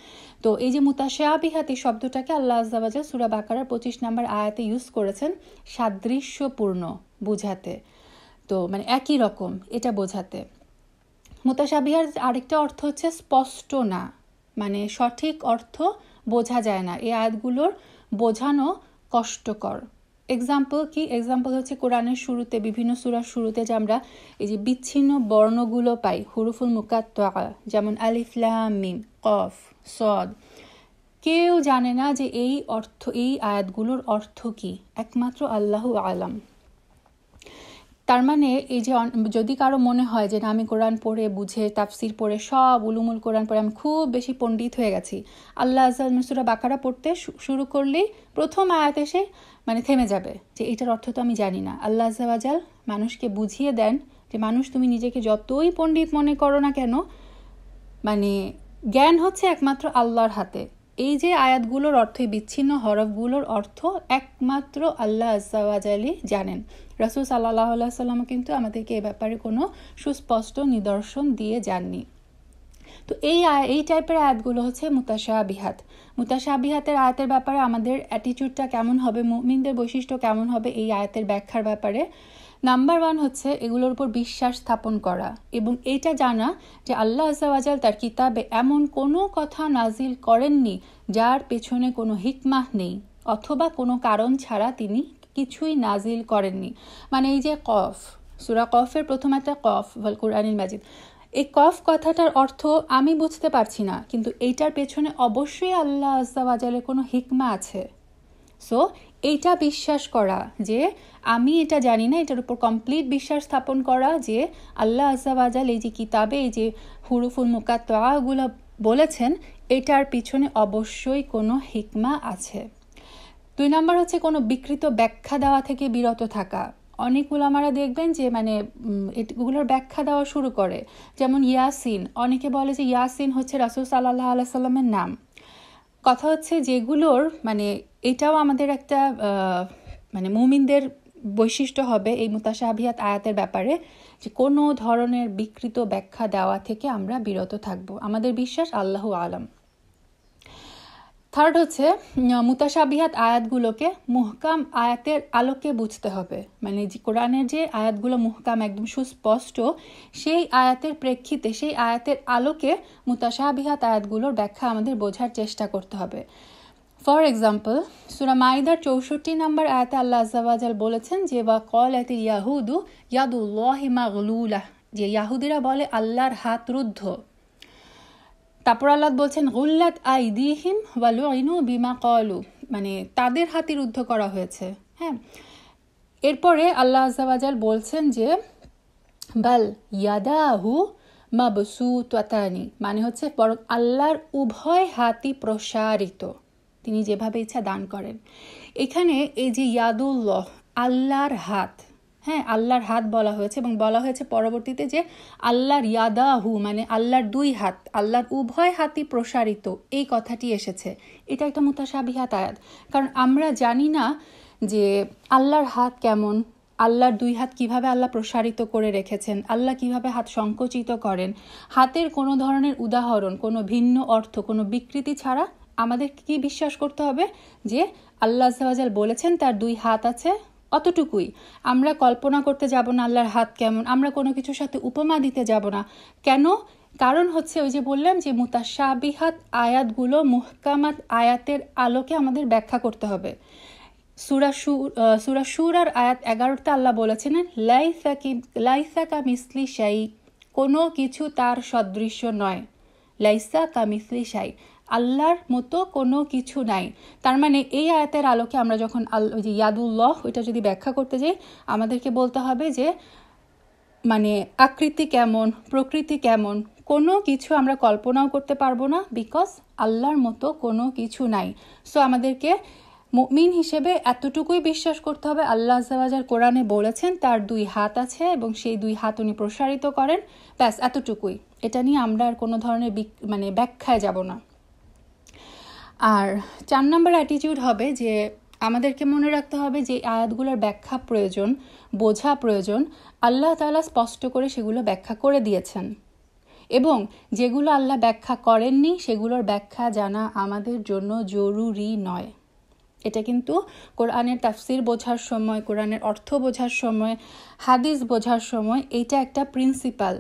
A: তো এই যে মুতাশাবিহাত এই শব্দটাকে আল্লাহ আযজা ওয়া জাল সূরা বাকারার 25 নম্বর আয়াতে ইউজ করেছেন সাদৃশ্যপূর্ণ বোঝাতে, তো মানে একই রকম এটা বোঝাতে। মুতাশাবিহার আরেকটা অর্থ হচ্ছে স্পষ্ট না, মানে সঠিক অর্থ বোঝা যায় না, এই আয়াতগুলোর বোঝানো কষ্টকর। এক্সাম্পল কি? এক্সাম্পল হচ্ছে কোরআনের শুরুতে, বিভিন্ন সূরার শুরুতে যে আমরা এই যে বিচ্ছিন্ন বর্ণগুলো পাই, হুরুফুল মুকাত্তাআ, যেমন আলিফ লাম মিম, কফ, সদ, কেউ জানে না যে এই অর্থ, এই আয়াতগুলোর অর্থ কি, একমাত্র আল্লাহু আলাম। তার মানে এই যে যদি কারো মনে হয় যে আমি কোরআন পড়ে বুঝে তাফসির পড়ে সব উলুমুল কোরআন পড়ে আমি খুব বেশি পণ্ডিত হয়ে গেছি, আল্লাহ আযজা ওয়া জাল সূরা বাকারা পড়তে শুরু করলেই প্রথম আয়াত এসে মানে থেমে যাবে যে এটার অর্থ তো আমি জানি না। আল্লাহ আযজা ওয়া জাল মানুষকে বুঝিয়ে দেন যে মানুষ তুমি নিজেকে যতই পণ্ডিত মনে করো না কেন, মানে জ্ঞান হচ্ছে একমাত্র আল্লাহর হাতে। এই যে আয়াতগুলোর অর্থ, এই বিচ্ছিন্ন হরফগুলোর অর্থ একমাত্র আল্লাহ আযজা ওয়া জালই জানেন। রাসূল সাল্লাল্লাহু আলাইহি ওয়াসাল্লাম কিন্তু আমাদেরকে এই ব্যাপারে কোনো সুস্পষ্ট নিদর্শন দিয়ে যাননি। তো এই টাইপের আয়াতগুলো হচ্ছে মুতাশাবিহাত। মুতাশাবিহাতের আয়াতের ব্যাপারে আমাদের অ্যাটিটিউডটা কেমন হবে, মুমিনদের বৈশিষ্ট্য কেমন হবে এই আয়াতের ব্যাখ্যার ব্যাপারে? নাম্বার 1 হচ্ছে এগুলোর উপর বিশ্বাস স্থাপন করা এবং এটা জানা যে আল্লাহ আযজা ওয়া জাল তার কিতাবে এমন কোনো কথা নাজিল করেননি যার পেছনে কোনো হিকমাহ নেই, অথবা কোনো কারণ ছাড়া তিনি কিছুই নাজিল করেননি। মানে এই যে কফ, সূরা কফের প্রথম একটা কফ ওয়াল কুরআনিল মাজিদ, এই কফ কথাটার অর্থ আমি বুঝতে পারছি না, কিন্তু এইটার পেছনে অবশ্যই আল্লাহ আযজা ওয়া জালের কোনো হিকমা আছে। সো এইটা বিশ্বাস করা যে আমি এটা জানি না, এটার উপর কমপ্লিট বিশ্বাস স্থাপন করা যে আল্লাহ আযজা ওয়া জাল এই যে কিতাবে এই যে হুরুফুল মুকাত্তাআগুলো বলেছেন এটার পিছনে অবশ্যই কোনো হিকমা আছে। 2 নম্বর হচ্ছে কোনো বিকৃত ব্যাখ্যা দেওয়া থেকে বিরত থাকা। অনেক উলামারা দেখবেন যে মানে এগুলোর ব্যাখ্যা দেওয়া শুরু করে, যেমন ইয়াসিন, অনেকে বলে যে ইয়াসিন হচ্ছে রাসূল সাল্লাল্লাহু আলাইহি সাল্লামের নাম। কথা হচ্ছে যেগুলোর মানে এটাও আমাদের একটা মানে মুমিনদের বৈশিষ্ট্য হবে এই মুতাশাবিহাত আয়াতের ব্যাপারে, যে কোনো ধরনের বিকৃত ব্যাখ্যা দেওয়া থেকে আমরা বিরত থাকব। আমাদের বিশ্বাস আল্লাহু আলাম। থার্ড হচ্ছে মুতাশাবিহাত আয়াতগুলোকে মুহকাম আয়াতের আলোকে বুঝতে হবে, মানে কোরআনের যে আয়াতগুলো মুহকাম একদম সুস্পষ্ট, সেই আয়াতের প্রেক্ষিতে, সেই আয়াতের আলোকে মুতাশাবিহাত আয়াতগুলোর ব্যাখ্যা আমাদের বোঝার চেষ্টা করতে হবে। ফর এক্সাম্পল, সূরা মাইদার 64 নম্বর আয়াতে আল্লাহ আযজা ওয়া জাল বলেছেন যে ওয়া ক্বালাতিল ইয়াহুদু ইয়াদুল্লাহি মাগলুলাহ, যে ইয়াহুদিরা বলে আল্লাহর হাত রুদ্ধ। তারপর আল্লাহ বলছেন গুল্লাত আইদিহিম ওয়া লুইনু বিমা ক্বালু, মানে তাদের হাতই রুদ্ধ করা হয়েছে। হ্যাঁ, এরপরে আল্লাহ আযজা ওয়া জাল বলছেন যে বাল ইয়াদাহু মাবসুতাতানি মানে হচ্ছে বরং আল্লাহর উভয় হাতই প্রসারিত, তিনি যেভাবে ইচ্ছা দান করেন। এখানে এই যে ইয়াদুল্লাহ আল্লাহর হাত, হ্যাঁ আল্লাহর হাত বলা হয়েছে এবং বলা হয়েছে পরবর্তীতে যে আল্লাহর ইয়াদাহু মানে আল্লাহর দুই হাত, আল্লাহর উভয় হাতই প্রসারিত, এই কথাটি এসেছে। এটা একটা মুতাশাবিহাত আয়াত, কারণ আমরা জানি না যে আল্লাহর হাত কেমন, আল্লাহর দুই হাত কিভাবে আল্লাহ প্রসারিত করে রেখেছেন, আল্লাহ কিভাবে হাত সংকুচিত করেন। হাতের কোনো ধরনের উদাহরণ, কোনো ভিন্ন অর্থ, কোনো বিকৃতি ছাড়া আমাদের কি বিশ্বাস করতে হবে যে আল্লাহ আযজা ওয়া জাল বলেছেন তার দুই হাত আছে, অতটুকুই। আমরা কল্পনা করতে যাব না আল্লাহর হাত কেমন, আমরা কোনো কিছুর সাথে উপমা দিতে যাব না। কেন? কারণ হচ্ছে ওই যে বললাম যে মুতাশাবিহাত আয়াতগুলো মুহকামাত আয়াতের আলোকে আমাদের ব্যাখ্যা করতে হবে। সূরা শুরার আয়াত 11তে আল্লাহ বলেছেন লাইসা কামিসলি শাই, কোনো কিছু তার সদৃশ্য নয়। লাইসা কামিসলি শাই, আল্লাহর মতো কোনো কিছু নাই। তার মানে এই আয়াতের আলোকে আমরা যখন ওই যে ইয়াদুল্লাহ ওইটা যদি ব্যাখ্যা করতে যাই, আমাদেরকে বলতে হবে যে মানে আকৃতি কেমন, প্রকৃতি কেমন, কোনো কিছু আমরা কল্পনাও করতে পারবো না, বিকজ আল্লাহর মতো কোনো কিছু নাই। সো আমাদেরকে মুমিন হিসেবে এতটুকুই বিশ্বাস করতে হবে আল্লাহ আযজা ওয়া জাল কোরআনে বলেছেন তার দুই হাত আছে এবং সেই দুই হাত উনি প্রসারিত করেন, ব্যাস এতটুকুই। এটা নিয়ে আমরা আর কোনো ধরনের মানে ব্যাখ্যায় যাব না। আর 4 নম্বর অ্যাটিটিউড হবে যে আমাদেরকে মনে রাখতে হবে যে আয়াতগুলোর ব্যাখ্যা প্রয়োজন, বোঝা প্রয়োজন। আল্লাহ তাআলা স্পষ্ট করে সেগুলো ব্যাখ্যা করে দিয়েছেন এবং যেগুলো আল্লাহ ব্যাখ্যা করেননি সেগুলোর ব্যাখ্যা জানা আমাদের জন্য জরুরি নয়। এটা কিন্তু কোরআনের তাফসির বোঝার সময়, কোরআনের অর্থ বোঝার সময়, হাদিস বোঝার সময় এইটা একটা প্রিন্সিপাল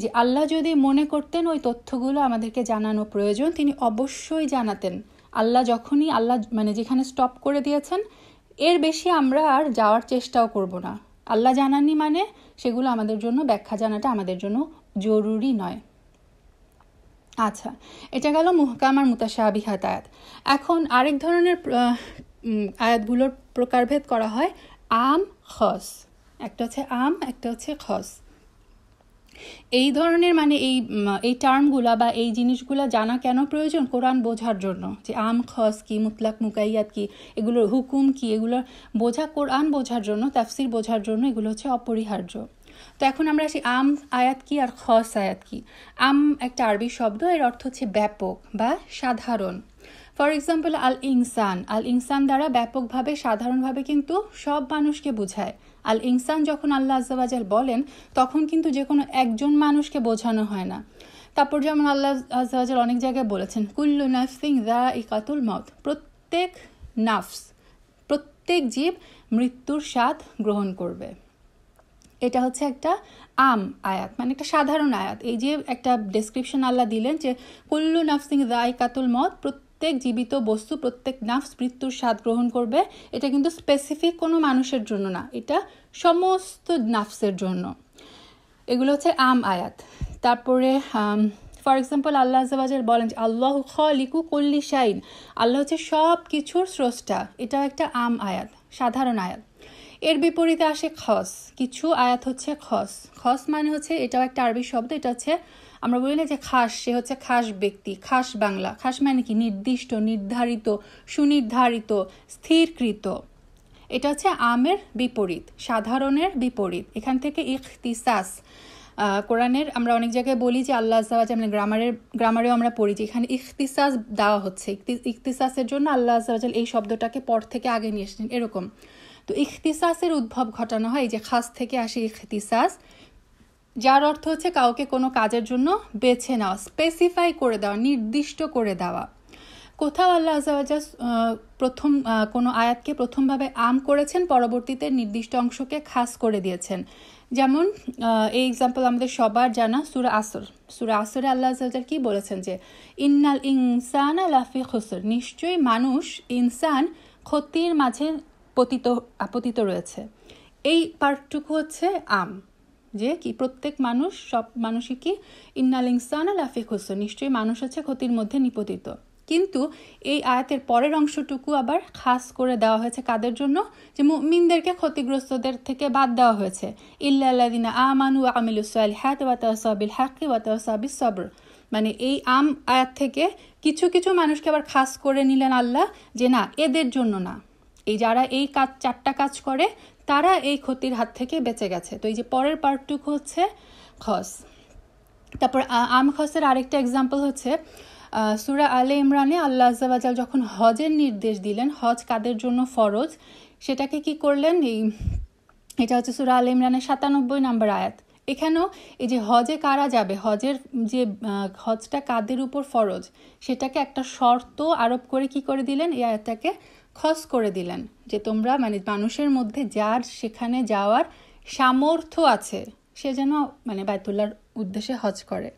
A: যে আল্লাহ যদি মনে করতেন ওই তথ্যগুলো আমাদেরকে জানানো প্রয়োজন, তিনি অবশ্যই জানাতেন। আল্লাহ যখনই আল্লাহ মানে যেখানে স্টপ করে দিয়েছেন এর বেশি আমরা আর যাওয়ার চেষ্টাও করব না। আল্লাহ জানাননি মানে সেগুলো আমাদের জন্য ব্যাখ্যা জানাটা আমাদের জন্য জরুরি নয়। আচ্ছা, এটা গেল মুহকাম আর মুতাশাবিহাত আয়াত। এখন আরেক ধরনের আয়াতগুলোর প্রকারভেদ করা হয় আম খস। একটা হচ্ছে আম, একটা হচ্ছে খস। এই ধরনের মানে এই টার্মগুলা বা এই জিনিসগুলা জানা কেন প্রয়োজন? কোরআন বোঝার জন্য, যে আম খস কি, মুতলাক মুকাইয়াত কি, এগুলোর হুকুম কি, এগুলোর বোঝা কোরআন বোঝার জন্য, তাফসির বোঝার জন্য এগুলো হচ্ছে অপরিহার্য। তো এখন আমরা আসি আম আয়াত কি আর খস আয়াত কি। আম একটা আরবি শব্দ, এর অর্থ হচ্ছে ব্যাপক বা সাধারণ। ফর এক্সাম্পল আল ইনসান, আল ইনসান দ্বারা ব্যাপকভাবে সাধারণভাবে কিন্তু সব মানুষকে বোঝায়। আল ইনসান যখন আল্লাহ আযজা ওয়া জাল বলেন তখন কিন্তু যে কোনো একজন মানুষকে বোঝানো হয় না। তারপর যেমন আল্লাহ আযজা ওয়া জাল অনেক জায়গায় বলেছেন কুল্লু নাফসিন যায়িকাতুল মাউত, প্রত্যেক নাফস, প্রত্যেক জীব মৃত্যুর স্বাদ গ্রহণ করবে। এটা হচ্ছে একটা আম আয়াত, মানে একটা সাধারণ আয়াত। এই যে একটা ডেসক্রিপশন আল্লাহ দিলেন যে কুল্লু নাফসিন যায়িকাতুল মাউত, প্রত্যেক জীবিত বস্তু, প্রত্যেক নাফস মৃত্যুর স্বাদ গ্রহণ করবে, এটা কিন্তু স্পেসিফিক কোনো মানুষের জন্য না, এটা সমস্ত নাফসের জন্য। এগুলো হচ্ছে আম আয়াত। তারপরে ফর এক্সাম্পল আল্লাহ আযজা ওয়া জাল বলেন যে আল্লাহু খালিকু কুল্লি শাইইন, আল্লাহ হচ্ছে সব কিছুর স্রষ্টা, এটাও একটা আম আয়াত, সাধারণ আয়াত। এর বিপরীতে আসে খস। কিছু আয়াত হচ্ছে খস। খস মানে হচ্ছে, এটাও একটা আরবি শব্দ, এটা হচ্ছে আমরা বলি না যে খাস, সে হচ্ছে খাস ব্যক্তি, খাস বাংলা। খাস মানে কি? নির্দিষ্ট, নির্ধারিত, সুনির্ধারিত, স্থিরকৃত। এটা হচ্ছে আমের বিপরীত, সাধারণের বিপরীত। এখান থেকে ইখতিসাস, কোরআনের আমরা অনেক জায়গায় বলি যে আল্লাহ আযজা ওয়া জাল, মানে গ্রামারেও আমরা পড়ি যে এখানে ইখতিসাস দেওয়া হচ্ছে। ইখতিসাসের জন্য আল্লাহ আযজা ওয়া জাল এই শব্দটাকে পর থেকে আগে নিয়ে এসেছেন, এরকম। তো ইখতিসাসের উদ্ভব ঘটানো হয়, যে খাস থেকে আসে ইখতিসাস, যার অর্থ হচ্ছে কাউকে কোনো কাজের জন্য বেছে নেওয়া, স্পেসিফাই করে দেওয়া, নির্দিষ্ট করে দেওয়া। কোথাও আল্লাহ আযজা ওয়া জাল প্রথম কোনো আয়াতকে প্রথমভাবে আম করেছেন, পরবর্তীতে নির্দিষ্ট অংশকে খাস করে দিয়েছেন। যেমন এই এক্সাম্পল আমাদের সবার জানা সূরা আসর। সূরা আসরে আল্লাহ আযজা ওয়া জাল কি বলেছেন যে ইন্নাল ইনসানা লাফি খুসর, নিশ্চয়ই মানুষ, ইনসান ক্ষতির মাঝে পতিত রয়েছে। এই পার্টটুকু হচ্ছে আম, যে কি প্রত্যেক মানুষ, সব মানুষই কি ইন্নাল ইনসানা লাফি খুসর, নিশ্চয়ই মানুষ হচ্ছে ক্ষতির মধ্যে নিপতিত। কিন্তু এই আয়াতের পরের অংশটুকু আবার খাস করে দেওয়া হয়েছে কাদের জন্য, যে মুমিনদেরকে ক্ষতিগ্রস্তদের থেকে বাদ দেওয়া হয়েছে। ইল্লাল্লাযিনা আমানু ওয়া আমিলুস সালিহাতি ওয়া তাওয়াসাউ বিল হাক্কি ওয়া তাওয়াসাউ বিস সবর। মানে এই আয়াত থেকে কিছু কিছু মানুষকে আবার খাস করে নিলেন আল্লাহ, যে না, এদের জন্য না, এই যারা এই কাজ 4টা কাজ করে তারা এই ক্ষতির হাত থেকে বেঁচে গেছে। তো এই যে পরের পার্টটুকু হচ্ছে খস। তারপর খসের আরেকটা এক্সাম্পল হচ্ছে সূরা আলে ইমরানে আল্লাহ আযজা ওয়া জাল যখন হজের নির্দেশ দিলেন, হজ কাদের জন্য ফরজ, সেটাকে কি করলেন, এটা হচ্ছে সূরা আলে ইমরানের 97 নম্বর আয়াত। এখানেও এই যে হজে কারা যাবে, হজের যে হজটা কাদের উপর ফরজ, সেটাকে একটা শর্ত আরোপ করে কি করে দিলেন, এই আয়াতটাকে খস করে দিলেন, যে তোমরা মানে মানুষের মধ্যে যার সেখানে যাওয়ার সামর্থ্য আছে সে যেন মানে বাইতুল্লাহর উদ্দেশ্যে হজ করে।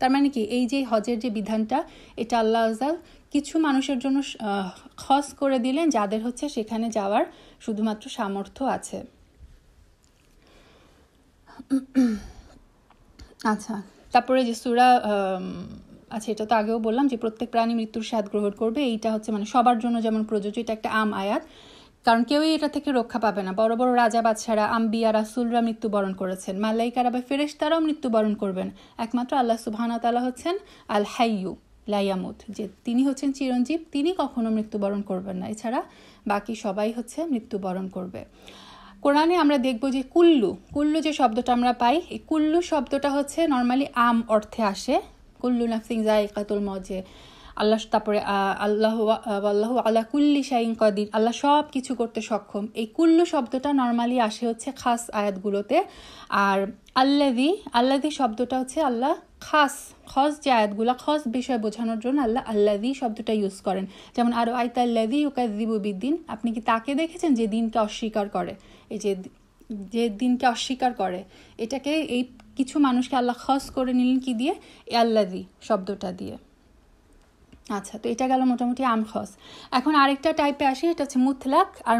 A: তার মানে কি, এই যে হজের যে বিধানটা, এটা আল্লাহ আযাল কিছু মানুষের জন্য খস করে দিলেন যাদের হচ্ছে সেখানে যাওয়ার শুধুমাত্র সামর্থ্য আছে। আচ্ছা, তারপরে যে সূরা আচ্ছা, এটা তো আগেও বললাম যে প্রত্যেক প্রাণী মৃত্যুর স্বাদ গ্রহণ করবে। এইটা হচ্ছে মানে সবার জন্য যেমন প্রযোজ্য, এটা একটা আয়াত, কারণ কেউই এটা থেকে রক্ষা পাবে না। বড় বড় রাজা বাদশারা, আম্বিয়া, রাসূলরা মৃত্যুবরণ করেছেন, মালাইকারা বা ফেরেশতারাও মৃত্যুবরণ করবেন। একমাত্র আল্লাহ সুবহানাহু ওয়া তাআলা হচ্ছেন আল হাইয়্যু লা ইয়ামুত, যে তিনি হচ্ছেন চিরঞ্জীব, তিনি কখনো মৃত্যুবরণ করবেন না। এছাড়া বাকি সবাই হচ্ছে মৃত্যুবরণ করবে। কোরআনে আমরা দেখব যে কুল্লু যে শব্দটা আমরা পাই, এই কুল্লু শব্দটা হচ্ছে নর্মালি অর্থে আসে। কুল্লু নাফসিন যায়িকাতুল মউত, যে আল্লাহ, তারপরে আল্লাহু আলা কুল্লি শাইইন কাদির, আল্লাহ সব কিছু করতে সক্ষম। এই কুল্লু শব্দটা নর্মালি আসে হচ্ছে খাস আয়াতগুলোতে। আর আল্লাযী শব্দটা হচ্ছে আল্লাহ খস যে আয়াতগুলো, খস বিষয় বোঝানোর জন্য আল্লাহ আল্লাযী শব্দটা ইউজ করেন। যেমন আরো আইতাল্লাযী ইউকাযযিবু বিদ্দিন, আপনি কি তাকে দেখেছেন যে দিনকে অস্বীকার করে, এই যে দিনকে অস্বীকার করে, এটাকে এই কিছু মানুষকে আল্লাহ খস করে নিলেন কি দিয়ে, আল্লাযী শব্দটা দিয়ে। আচ্ছা, তো এটা গেল মোটামুটি খস। এখন আরেকটা টাইপে আসি, এটা হচ্ছে মুতলাক আর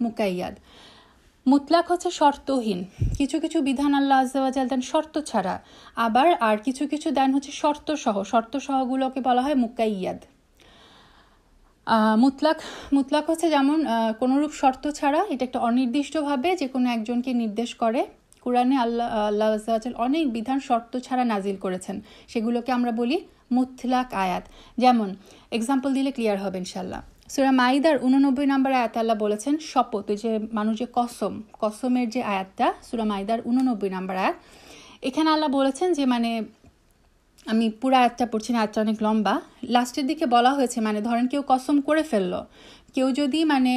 A: মুকাইয়াদ। মুতলাক হচ্ছে শর্তহীন, কিছু কিছু বিধান আল্লাহ আযজা ওয়া জাল দেন শর্ত ছাড়া, আবার আর কিছু কিছু দেন হচ্ছে শর্ত সহগুলোকে বলা হয় মুকাইয়াদ। মুতলাক হচ্ছে যেমন কোনোরূপ শর্ত ছাড়া, এটা একটা অনির্দিষ্টভাবে যে কোনো একজনকে নির্দেশ করে। কোরআনে আল্লাহ আযজা ওয়া জাল অনেক বিধান শর্ত ছাড়া নাজিল করেছেন, সেগুলোকে আমরা বলি মুতলাক আয়াত। যেমন এক্সাম্পল দিলে ক্লিয়ার হবে ইনশাআল্লাহ। সূরা মাইদার 89 নম্বর আয়াত আল্লাহ বলেছেন শপথ, যে মানুষ যে কসমের যে আয়াতটা, সূরা মাইদার 89 নম্বর আয়াত। এখানে আল্লাহ বলেছেন যে, মানে আমি পুরো আয়াতটা পড়ছি না, আয়াতটা অনেক লম্বা। লাস্টের দিকে বলা হয়েছে, মানে ধরেন কেউ কসম করে ফেললো, কেউ যদি মানে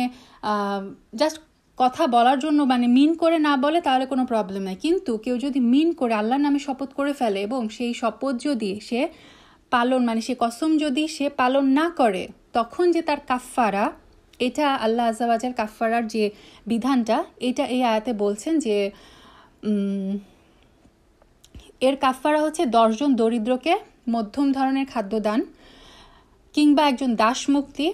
A: জাস্ট কথা বলার জন্য মানে মিন করে না বলে তাহলে কোনো প্রবলেম নাই, কিন্তু কেউ যদি মিন করে আল্লাহর নামে শপথ করে ফেলে এবং সেই শপথ যদি সে পালন, মানে সে কসম যদি সে পালন না করে, তখন যে তার কাফফারা, এটা আল্লাহ আযজা ওয়া জাল কাফফারার যে বিধানটা, এটা এই আয়াতে বলছেন যে এর কাফফারা হচ্ছে 10 জন দরিদ্রকে মধ্যম ধরনের খাদ্য দান, কিংবা একজন দাস মুক্তি,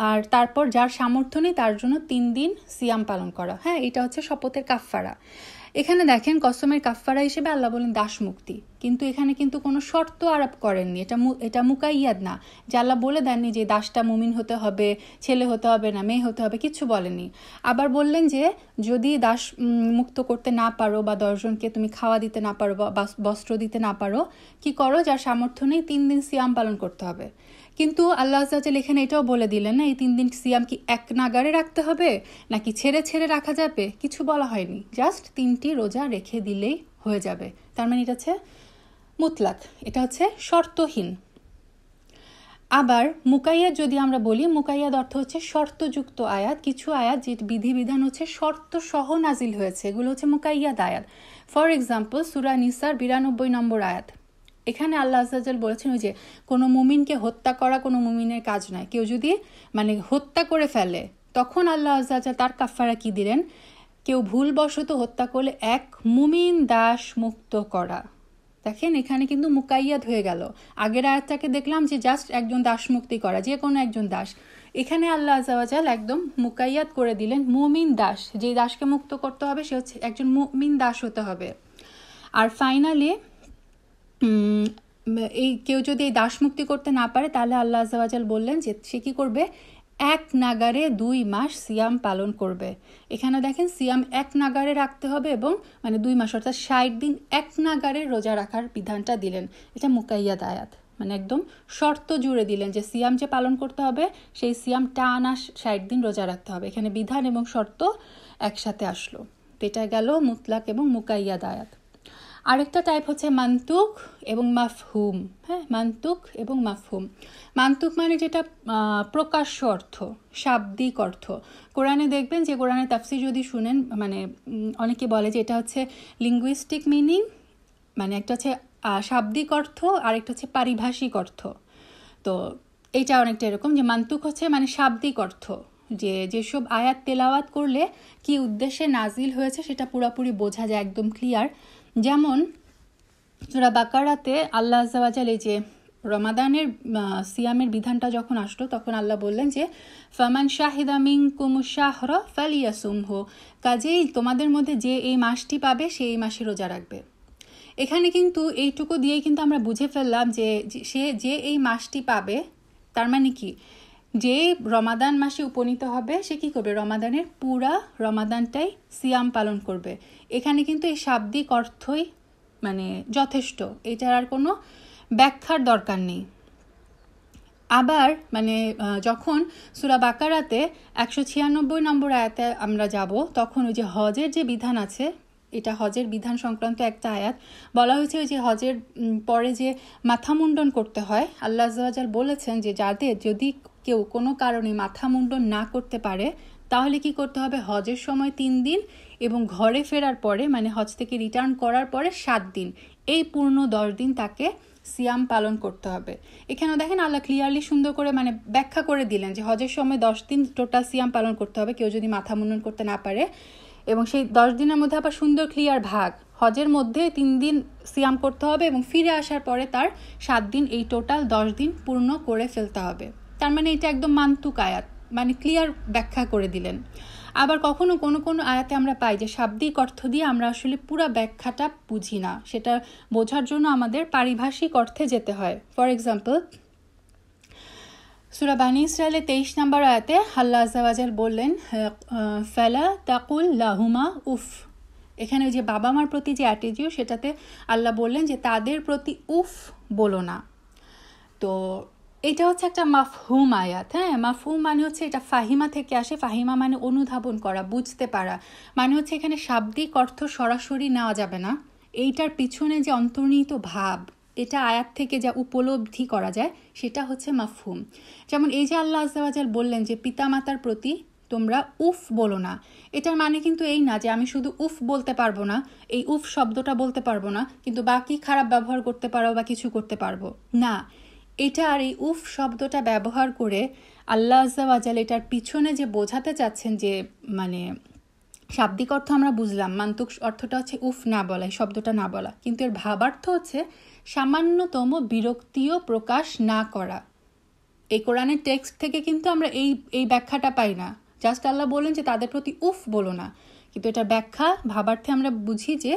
A: আর তারপর যার সামর্থ্য নেই তার জন্য 3 দিন সিয়াম পালন করা। হ্যাঁ, এটা হচ্ছে শপথের কাফফারা। এখানে দেখেন কসমের কাফফারা হিসেবে আল্লাহ বলেন দাস মুক্তি, কিন্তু এখানে কিন্তু কোনো শর্ত আরোপ করেননি, এটা মুকাইয়াদ না, যে আল্লাহ বলে দেননি যে দাসটা মুমিন হতে হবে, ছেলে হতে হবে না মেয়ে হতে হবে, কিছু বলেননি। আবার বললেন যে যদি দাস মুক্ত করতে না পারো, বা 10 জনকে তুমি খাওয়া দিতে না পারো, বা বস্ত্র দিতে না পারো, কি করো, যার সামর্থ্য নেই 3 দিন সিয়াম পালন করতে হবে। কিন্তু আল্লাহ আযজা ওয়া জাল এখানে এটাও বলে দিলেন না, এই 3 দিন সিয়াম কি এক নাগারে রাখতে হবে নাকি ছেড়ে ছেড়ে রাখা যাবে, কিছু বলা হয়নি, জাস্ট 3টি রোজা রেখে দিলেই হয়ে যাবে। তার মানে এটা হচ্ছে মুতলাক, এটা হচ্ছে শর্তহীন। আবার মুকাইয়াদ যদি আমরা বলি, মুকাইয়াদ অর্থ হচ্ছে শর্তযুক্ত আয়াত, কিছু আয়াত যে বিধিবিধান হচ্ছে শর্ত সহ নাজিল হয়েছে, এগুলো হচ্ছে মুকাইয়াদ আয়াত। ফর এক্সাম্পল সূরা নিসার 92 নম্বর আয়াত, এখানে আল্লাহ আযজা ওয়া জাল বলেছেন ওই যে কোনো মুমিনকে হত্যা করা কোনো মুমিনের কাজ নয়, কেউ যদি মানে হত্যা করে ফেলে তখন আল্লাহ আযজা ওয়া জাল তার কাফফারা কি দিলেন, কেউ ভুলবশত হত্যা করলে এক মুমিন দাস মুক্ত করা। দেখেন এখানে কিন্তু মুকাইয়াদ হয়ে গেল। আগের আয়াতটাকে দেখলাম যে জাস্ট একজন দাস মুক্তি করা, যে কোনো একজন দাস, এখানে আল্লাহ আযজা ওয়া জাল একদম মুকাইয়াদ করে দিলেন মুমিন দাস, যে দাসকে মুক্ত করতে হবে সে হচ্ছে একজন মুমিন দাস হতে হবে। আর ফাইনালি এই কেউ যদি এই দাস মুক্তি করতে না পারে তাহলে আল্লাহ আযজা ওয়া জাল বললেন যে সে কী করবে, এক নাগারে 2 মাস সিয়াম পালন করবে। এখানে দেখেন সিয়াম এক নাগারে রাখতে হবে এবং মানে 2 মাস অর্থাৎ 60 দিন এক নাগারে রোজা রাখার বিধানটা দিলেন। এটা মুকাইয়াদ আয়াত, মানে একদম শর্ত জুড়ে দিলেন যে সিয়াম যে পালন করতে হবে সেই সিয়াম টানা 60 দিন রোজা রাখতে হবে। এখানে বিধান এবং শর্ত একসাথে আসলো। তো এটা গেল মুতলাক এবং মুকাইয়াদ আয়াত। আরেকটা টাইপ হচ্ছে মান্তুক এবং মাফহুম। হ্যাঁ, মান্তুক এবং মাফহুম। মান্তুক মানে যেটা প্রকাশ্য অর্থ, শাব্দিক অর্থ। কোরআনে দেখবেন যে কোরআনে তাফসির যদি শুনেন, মানে অনেকে বলে যে এটা হচ্ছে লিঙ্গুইস্টিক মিনিং, মানে একটা হচ্ছে শাব্দিক অর্থ আর একটা হচ্ছে পারিভাষিক অর্থ। তো এইটা অনেকটা এরকম যে মান্তুক হচ্ছে মানে শাব্দিক অর্থ, যে যেসব আয়াত তেলাওয়াত করলে কি উদ্দেশ্যে নাজিল হয়েছে সেটা পুরোপুরি বোঝা যায়, একদম ক্লিয়ার। যেমন সূরা বাকারাতে আল্লাহ আযজা ওয়া জাল এই যে রমাদানের সিয়ামের বিধানটা যখন আসলো তখন আল্লাহ বললেন যে ফামান শাহিদা মিনকুমুশ শাহরা ফালিয়াসুমহু, কাজেই তোমাদের মধ্যে যে এই মাসটি পাবে সে এই মাসে রোজা রাখবে। এখানে কিন্তু এইটুকু দিয়েই কিন্তু আমরা বুঝে ফেললাম যে সে যে এই মাসটি পাবে, তার মানে কি, যে রমাদান মাসে উপনীত হবে সে কি করবে, রমাদানের পুরা রমাদানটাই সিয়াম পালন করবে। এখানে কিন্তু এই শাব্দিক অর্থই মানে যথেষ্ট, এটার আর কোনো ব্যাখ্যার দরকার নেই। আবার মানে যখন সূরা বাকারাতে 196 নম্বর আয়াতে আমরা যাব তখন ওই যে হজের যে বিধান আছে, এটা হজের বিধান সংক্রান্ত একটা আয়াত, বলা হয়েছে ওই যে হজের পরে যে মাথা মুন্ডন করতে হয়, আল্লাহ আযজা ওয়া জাল বলেছেন যে যাদের যদি কেউ কোনো কারণে মাথা মুন্ডন না করতে পারে তাহলে কি করতে হবে, হজের সময় 3 দিন এবং ঘরে ফেরার পরে মানে হজ থেকে রিটার্ন করার পরে 7 দিন, এই পূর্ণ 10 দিন তাকে সিয়াম পালন করতে হবে। এখানে দেখেন আল্লাহ ক্লিয়ারলি সুন্দর করে মানে ব্যাখ্যা করে দিলেন যে হজের সময় 10 দিন টোটাল সিয়াম পালন করতে হবে কেউ যদি মাথা মুন্ডন করতে না পারে, এবং সেই 10 দিনের মধ্যে আবার সুন্দর ক্লিয়ার ভাগ, হজের মধ্যে 3 দিন সিয়াম করতে হবে এবং ফিরে আসার পরে তার 7 দিন, এই টোটাল 10 দিন পূর্ণ করে ফেলতে হবে। তার মানে এটা একদম মান্তুক আয়াত, মানে ক্লিয়ার ব্যাখ্যা করে দিলেন। আবার কখনো কোনো কোনো আয়াতে আমরা পাই যে শাব্দিক অর্থ দিয়ে আমরা আসলে পুরো ব্যাখ্যাটা বুঝি না, সেটা বোঝার জন্য আমাদের পারিভাষিক অর্থে যেতে হয়। ফর এক্সাম্পল সূরা বানী ইসরাইলের 23 নম্বর আয়াতে আল্লাহ আযজা ওয়া জাল বললেন ফালা তাকুল লাহুমা উফ। এখানে ওই যে বাবা মার প্রতি যে অ্যাটিটিউড সেটাতে আল্লাহ বললেন যে তাদের প্রতি উফ বলো না। তো এটা হচ্ছে একটা মাফহুম আয়াত। হ্যাঁ, মাফহুম মানে হচ্ছে এটা ফাহিমা থেকে আসে, ফাহিমা মানে অনুধাবন করা, বুঝতে পারা, মানে হচ্ছে এখানে শাব্দিক অর্থ সরাসরি নেওয়া যাবে না, এইটার পিছনে যে অন্তর্নিহিত ভাব এটা আয়াত থেকে যা উপলব্ধি করা যায় সেটা হচ্ছে মাফহুম। যেমন এই যে আল্লাহ আযজা ওয়া জাল বললেন যে পিতামাতার প্রতি তোমরা উফ বলো না, এটার মানে কিন্তু এই না যে আমি শুধু উফ বলতে পারবো না, এই উফ শব্দটা বলতে পারবো না কিন্তু বাকি খারাপ ব্যবহার করতে পারো বা কিছু করতে পারবো না। এটা আর এই উফ শব্দটা ব্যবহার করে আল্লাহ আযজা ওয়া জাল এটার পিছনে যে বোঝাতে চাচ্ছেন যে মানে শাব্দিক অর্থ আমরা বুঝলাম, মান্তুক অর্থটা হচ্ছে উফ না বলা, এই শব্দটা না বলা, কিন্তু এর ভাবার্থ হচ্ছে সামান্যতম বিরক্তিও প্রকাশ না করা। এই কোরআনের টেক্সট থেকে কিন্তু আমরা এই ব্যাখ্যাটা পাই না, জাস্ট আল্লাহ বলেন যে তাদের প্রতি উফ বলো না, কিন্তু এটার ব্যাখ্যা ভাবার্থে আমরা বুঝি যে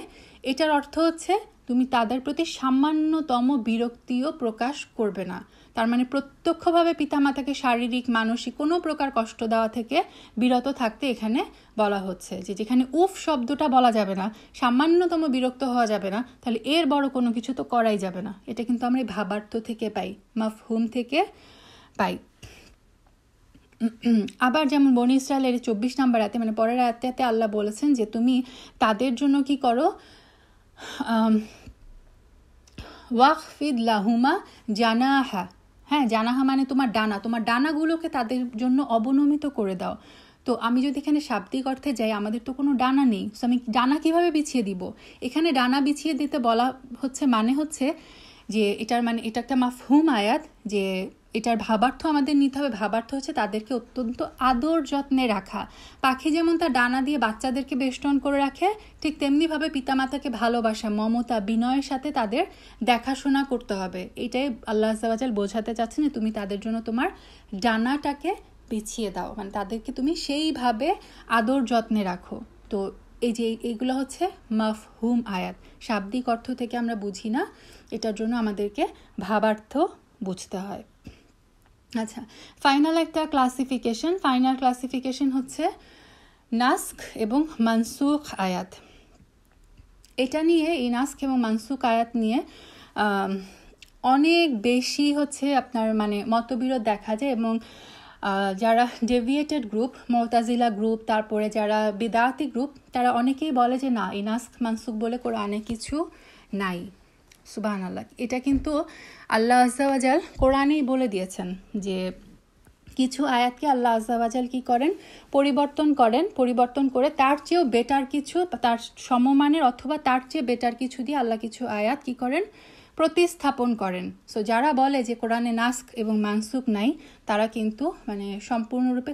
A: এটার অর্থ হচ্ছে তুমি তাদের প্রতি সামান্যতম বিরক্তিও প্রকাশ করবে না। তার মানে প্রত্যক্ষভাবে পিতামাতাকে শারীরিক মানসিক কোনো প্রকার কষ্ট দেওয়া থেকে বিরত থাকতে এখানে বলা হচ্ছে। যে যেখানে উফ শব্দটা বলা যাবে না, সামান্যতম বিরক্ত হওয়া যাবে না, তাহলে এর বড় কোনো কিছু তো করাই যাবে না। এটা কিন্তু আমরা ভাবার্থ থেকে পাই, মাফহুম থেকে পাই। আবার যেমন বনী ইসরাইলের 24 নম্বর আয়াতে মানে পরের আয়াতে আল্লাহ বলেছেন যে তুমি তাদের জন্য কি করো, ওয়াকফিদ লাহুমা জানাহা। হ্যাঁ, জানাহা মানে তোমার ডানা, তোমার ডানাগুলোকে তাদের জন্য অবনমিত করে দাও। তো আমি যদি এখানে শাব্দিক অর্থে যাই, আমাদের তো কোনো ডানা নেই, তো আমি ডানা কিভাবে বিছিয়ে দিব? এখানে ডানা বিছিয়ে দিতে বলা হচ্ছে মানে হচ্ছে যে এটার মানে এটা একটা মাফহুম আয়াত, যে এটার ভাবার্থ আমাদের নিতে হবে। ভাবার্থ হচ্ছে তাদেরকে অত্যন্ত আদর যত্নে রাখা। পাখি যেমন তার ডানা দিয়ে বাচ্চাদেরকে বেষ্টন করে রাখে, ঠিক তেমনিভাবে পিতামাতাকে ভালোবাসা, মমতা, বিনয়ের সাথে তাদের দেখাশোনা করতে হবে। এটাই আল্লাহ আযজা ওয়া জাল বোঝাতে চাচ্ছেন যে তুমি তাদের জন্য তোমার ডানাটাকে বিছিয়ে দাও, মানে তাদেরকে তুমি সেইভাবে আদর যত্নে রাখো। তো এই যে এইগুলো হচ্ছে মাফহুম আয়াত, শাব্দিক অর্থ থেকে আমরা বুঝি না, এটার জন্য আমাদেরকে ভাবার্থ বুঝতে হয়। আচ্ছা, ফাইনাল ক্লাসিফিকেশন হচ্ছে নাস্খ এবং মানসুখ আয়াত। এটা নিয়ে, এই নাস্খ এবং মানসুখ আয়াত নিয়ে অনেক বেশি হচ্ছে আপনার মানে মতবিরোধ দেখা যায়, এবং যারা ডেভিয়েটেড গ্রুপ, মুতাজিলা গ্রুপ, তারপরে যারা বিদআতি গ্রুপ, তারা অনেকেই বলে যে না, এই নাস্খ মানসুখ বলে কোরআনে কিছু নাই। সুবহানাল্লাহ, এটা কিন্তু আল্লাহ আযজা ওয়া জাল কোরআনেই বলে দিয়েছেন যে কিছু আয়াতকে আল্লাহ আযজা ওয়া জাল কি করেন, পরিবর্তন করে তার চেয়েও বেটার কিছু, তার সমমানের অথবা তার চেয়ে বেটার কিছু দিয়ে আল্লাহ কিছু আয়াত কি করেন, প্রতিস্থাপন করেন। সো যারা বলে যে কোরআনে নাস্খ এবং মানসুখ নাই, তারা কিন্তু মানে সম্পূর্ণরূপে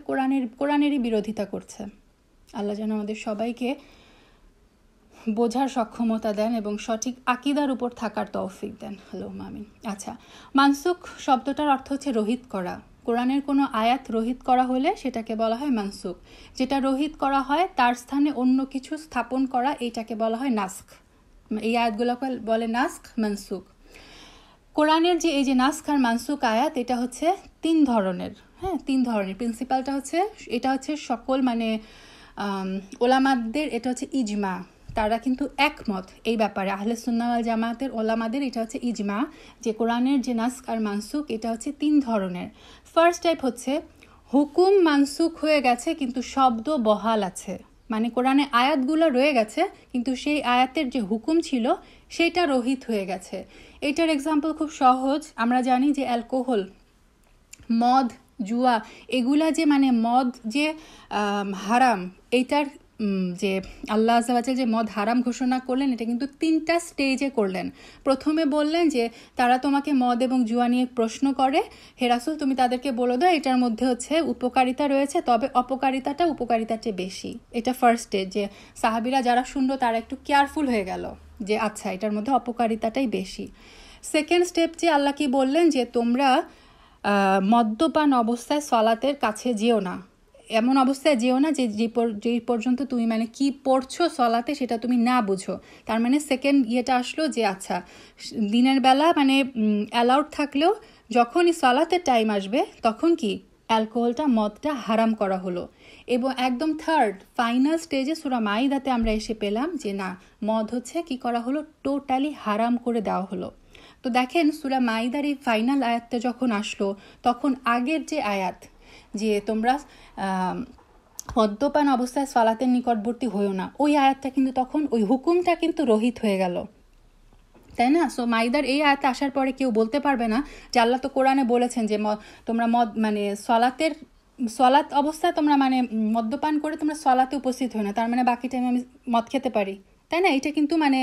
A: কোরআনেরই বিরোধিতা করছে। আল্লাহ যেন আমাদের সবাইকে বোঝার সক্ষমতা দেন এবং সঠিক আকীদার উপর থাকার তৌফিক দেন, আল্লাহুম্মা আমিন। আচ্ছা, মানসুখ শব্দটার অর্থ হচ্ছে রহিত করা। কোরআনের কোনো আয়াত রহিত করা হলে সেটাকে বলা হয় মানসুখ। যেটা রহিত করা হয় তার স্থানে অন্য কিছু স্থাপন করা, এইটাকে বলা হয় নাস্খ। এই আয়াতগুলোকে বলে নাস্খ, মানসুখ। কোরআনের যে এই যে নাস্খ আর মানসুখ আয়াত, এটা হচ্ছে 3 ধরনের। হ্যাঁ, 3 ধরনের। প্রিন্সিপালটা হচ্ছে, এটা হচ্ছে সকল মানে ওলামাদের, এটা হচ্ছে ইজমা, তারা কিন্তু একমত এই ব্যাপারে। আহলে সুন্নাহ ওয়াল জামাতের ওলামাদের এটা হচ্ছে ইজমা যে কোরআনের যে নাস্খ আর মানসুখ এটা হচ্ছে 3 ধরনের। ফার্স্ট টাইপ হচ্ছে হুকুম মানসুখ হয়ে গেছে কিন্তু শব্দ বহাল আছে, মানে কোরআনে আয়াতগুলো রয়ে গেছে কিন্তু সেই আয়াতের যে হুকুম ছিল সেটা রহিত হয়ে গেছে। এটার এক্সাম্পল খুব সহজ। আমরা জানি যে অ্যালকোহল, মদ, জুয়া, এগুলা যে মানে মদ যে হারাম, এইটার যে আল্লাহ আযজা ওয়া জাল যে মদ হারাম ঘোষণা করলেন, এটা কিন্তু 3টা স্টেজে করলেন। প্রথমে বললেন যে তারা তোমাকে মদ এবং জুয়া নিয়ে প্রশ্ন করে, হে রাসূল তুমি তাদেরকে বলে দাও এটার মধ্যে হচ্ছে উপকারিতা রয়েছে, তবে উপকারিতার চেয়ে বেশি। এটা ফার্স্ট স্টেজ, যে সাহাবীরা যারা শুনলো তারা একটু কেয়ারফুল হয়ে গেল যে আচ্ছা এটার মধ্যে অপকারিতাটাই বেশি। সেকেন্ড স্টেপ যে আল্লাহ কি বললেন যে তোমরা মদ্যপান অবস্থায় সালাতের কাছে যেও না, এমন অবস্থায় যেও না যে যেই পর্যন্ত তুমি মানে কি পড়ছো সলাতে সেটা তুমি না বুঝো। তার মানে সেকেন্ড ইয়েটা আসলো যে আচ্ছা দিনের বেলা মানে অ্যালাউড থাকলেও যখনই সলাতের টাইম আসবে তখন কি অ্যালকোহলটা, মদটা হারাম করা হলো। এবং একদম থার্ড ফাইনাল স্টেজে সূরা মাইদাতে আমরা এসে পেলাম যে না, মদ হচ্ছে কি করা হলো, টোটালি হারাম করে দেওয়া হলো। তো দেখেন সূরা মাইদার এই ফাইনাল আয়াতটা যখন আসলো, তখন আগের যে আয়াত যে তোমরা মদ্যপান অবস্থায় সালাতের নিকটবর্তী হইও না, ওই আয়াতটা কিন্তু তখন ওই হুকুমটা কিন্তু রহিত হয়ে গেল, তাই না? সো মাইদার এই আয়াতে আসার পরে কেউ বলতে পারবে না যে আল্লাহ তো কোরআনে বলেছেন যে তোমরা মদ মানে সলাত অবস্থায় তোমরা মানে মদ্যপান করে তোমরা সলাতে উপস্থিত হই না, তার মানে বাকি টাইমে আমি মদ খেতে পারি, তাই না? এটা কিন্তু মানে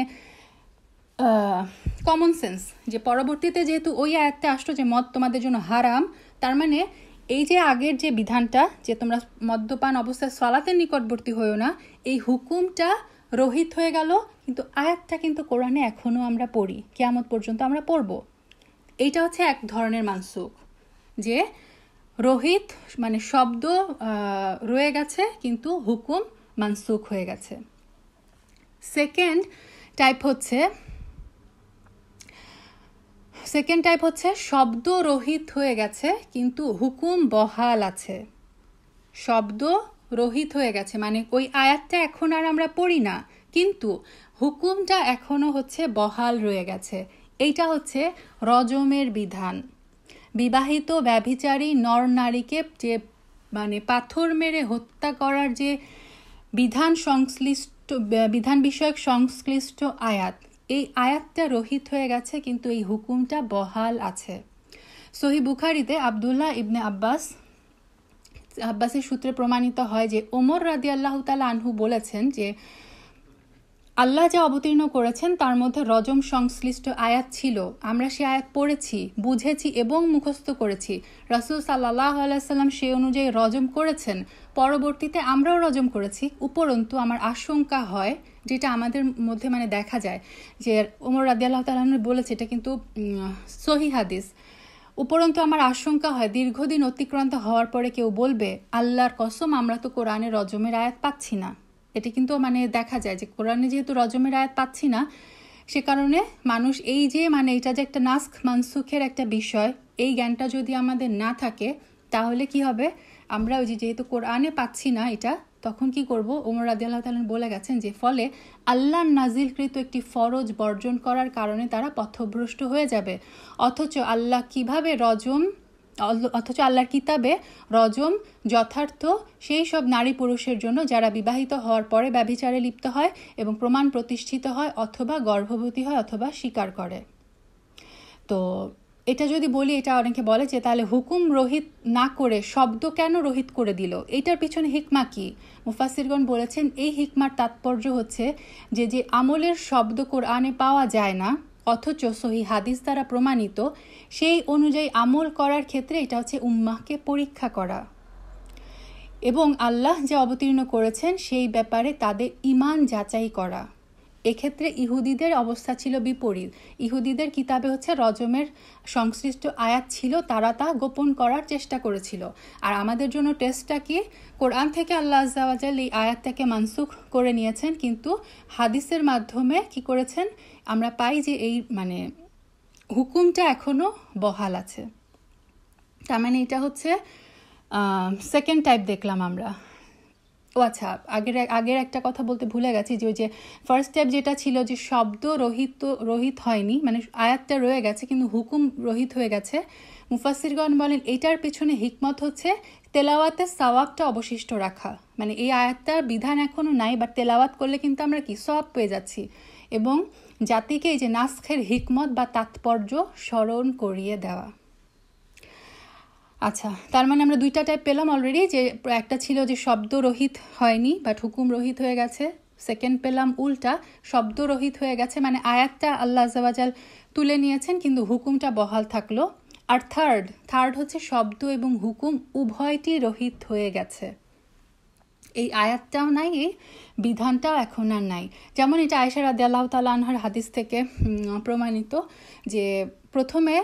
A: কমন সেন্স যে পরবর্তীতে যেহেতু ওই আয়াতটা আসলো যে মদ তোমাদের জন্য হারাম, তার মানে এই যে আগের যে বিধানটা যে তোমরা মদ্যপান অবস্থায় সালাতের নিকটবর্তী হইও না, এই হুকুমটা রহিত হয়ে গেল, কিন্তু আয়াতটা কিন্তু কোরআনে এখনো আমরা পড়ি, কিয়ামত পর্যন্ত আমরা পড়ব। এইটা হচ্ছে এক ধরনের মানসুখ, যে রহিত মানে শব্দ রয়ে গেছে কিন্তু হুকুম মানসুখ হয়ে গেছে। সেকেন্ড টাইপ হচ্ছে শব্দ রহিত হয়ে গেছে কিন্তু হুকুম বহাল আছে। শব্দ রহিত হয়ে গেছে মানে ওই আয়াতটা এখন আর আমরা পড়ি না, কিন্তু হুকুমটা এখনো হচ্ছে বহাল রয়ে গেছে। এইটা হচ্ছে রজমের বিধান। বিবাহিত ব্যভিচারী নর নারীকে যে মানে পাথর মেরে হত্যা করার যে বিধান বিষয়ক সংশ্লিষ্ট আয়াত, এই আয়াতটা রহিত হয়ে গেছে কিন্তু এই হুকুমটা বহাল আছে। সহিহ বুখারীতে আব্দুল্লাহ ইবনে আব্বাসের সূত্রে প্রমাণিত হয় যে ওমর রাদিয়াল্লাহু তাআলা আনহু বলেছেন যে আল্লাহ যা অবতীর্ণ করেছেন তার মধ্যে রজম সংশ্লিষ্ট আয়াত ছিল, আমরা সে আয়াত পড়েছি, বুঝেছি এবং মুখস্থ করেছি। রাসূল সাল্লাল্লাহু আলাইহি সাল্লাম সেই অনুযায়ী রজম করেছেন, পরবর্তীতে আমরাও রজম করেছি। উপরন্তু আমার আশঙ্কা হয়, যেটা আমাদের মধ্যে মানে দেখা যায় যে ওমর রাদিয়াল্লাহু তাআলা বলেছে, এটা কিন্তু সহিহ হাদিস, উপরন্তু আমার আশঙ্কা হয় দীর্ঘদিন অতিক্রান্ত হওয়ার পরে কেউ বলবে আল্লাহর কসম আমরা তো কোরআনে রজমের আয়াত পাচ্ছি না। এটি কিন্তু মানে দেখা যায় যে কোরআনে যেহেতু রজমের আয়াত পাচ্ছি না, সে কারণে মানুষ এই যে মানে এটা যে একটা নাস্খ মানসুখের একটা বিষয়, এই জ্ঞানটা যদি আমাদের না থাকে তাহলে কি হবে, আমরা ওই যেহেতু কোরআনে পাচ্ছি না এটা, তখন কি করব, ওমর রাদিয়াল্লাহু তাআলা বলে গেছেন যে ফলে আল্লাহর নাজিলকৃত একটি ফরজ বর্জন করার কারণে তারা পথভ্রষ্ট হয়ে যাবে। অথচ আল্লাহর কিতাবে রজম যথার্থ সেই সব নারী পুরুষের জন্য যারা বিবাহিত হওয়ার পরে ব্যভিচারে লিপ্ত হয় এবং প্রমাণ প্রতিষ্ঠিত হয় অথবা গর্ভবতী হয় অথবা স্বীকার করে। তো এটা যদি বলি, এটা অনেকে বলে যে তাহলে হুকুম রহিত না করে শব্দ কেন রহিত করে দিল, এটার পিছনে হিকমা কি? মুফাসসিরগণ বলেছেন এই হিকমার তাৎপর্য হচ্ছে যে যে আমলের শব্দ কোরআনে পাওয়া যায় না অথচ সহিহ হাদিস দ্বারা প্রমাণিত, সেই অনুযায়ী আমল করার ক্ষেত্রে এটা হচ্ছে উম্মাহকে পরীক্ষা করা এবং আল্লাহ যা অবতীর্ণ করেছেন সেই ব্যাপারে তাদের ঈমান যাচাই করা। এক্ষেত্রে ইহুদিদের অবস্থা ছিল বিপরীত। ইহুদিদের কিতাবে হচ্ছে রজমের সংশ্লিষ্ট আয়াত ছিল, তারা তা গোপন করার চেষ্টা করেছিল। আর আমাদের জন্য টেস্টটা কি, কোরআন থেকে আল্লাহ আযজা ওয়া জাল এই আয়াতটাকে মানসুখ করে নিয়েছেন, কিন্তু হাদিসের মাধ্যমে কি করেছেন, আমরা পাই যে এই মানে হুকুমটা এখনো বহাল আছে। তার মানে এটা হচ্ছে সেকেন্ড টাইপ দেখলাম আমরা। ও আচ্ছা, আগের একটা কথা বলতে ভুলে গেছি যে ওই যে ফার্স্ট স্টেপ যেটা ছিল যে শব্দ রহিত হয়নি, মানে আয়াতটা রয়ে গেছে কিন্তু হুকুম রহিত হয়ে গেছে। মুফাসসিরগণ বলেন এটার পেছনে হিকমত হচ্ছে তেলাওয়াতের সওয়াবটা অবশিষ্ট রাখা। মানে এই আয়াতটার বিধান এখনো নাই, বাট তেলাওয়াত করলে কিন্তু আমরা কি সওয়াব পেয়ে যাচ্ছি, এবং জাতিকে এই যে নাসখের হিকমত বা তাৎপর্য স্মরণ করিয়ে দেওয়া। আচ্ছা, তার মানে আমরা দুইটা টাইপ পেলাম অলরেডি, যে একটা ছিল যে শব্দ রহিত হয়নি বাট হুকুম রহিত হয়ে গেছে। সেকেন্ড পেলাম উল্টা, শব্দ রহিত হয়ে গেছে মানে আয়াতটা আল্লাহ আযজা ওয়া জাল তুলে নিয়েছেন কিন্তু হুকুমটা বহাল থাকলো। আর থার্ড হচ্ছে শব্দ এবং হুকুম উভয়টি রহিত হয়ে গেছে, এই আয়াতটাও নাই, এই বিধানটাও এখন আর নাই। যেমন এটা আয়েশা রাদিয়াল্লাহু তাআলা আনহার হাদিস থেকে প্রমাণিত যে প্রথমে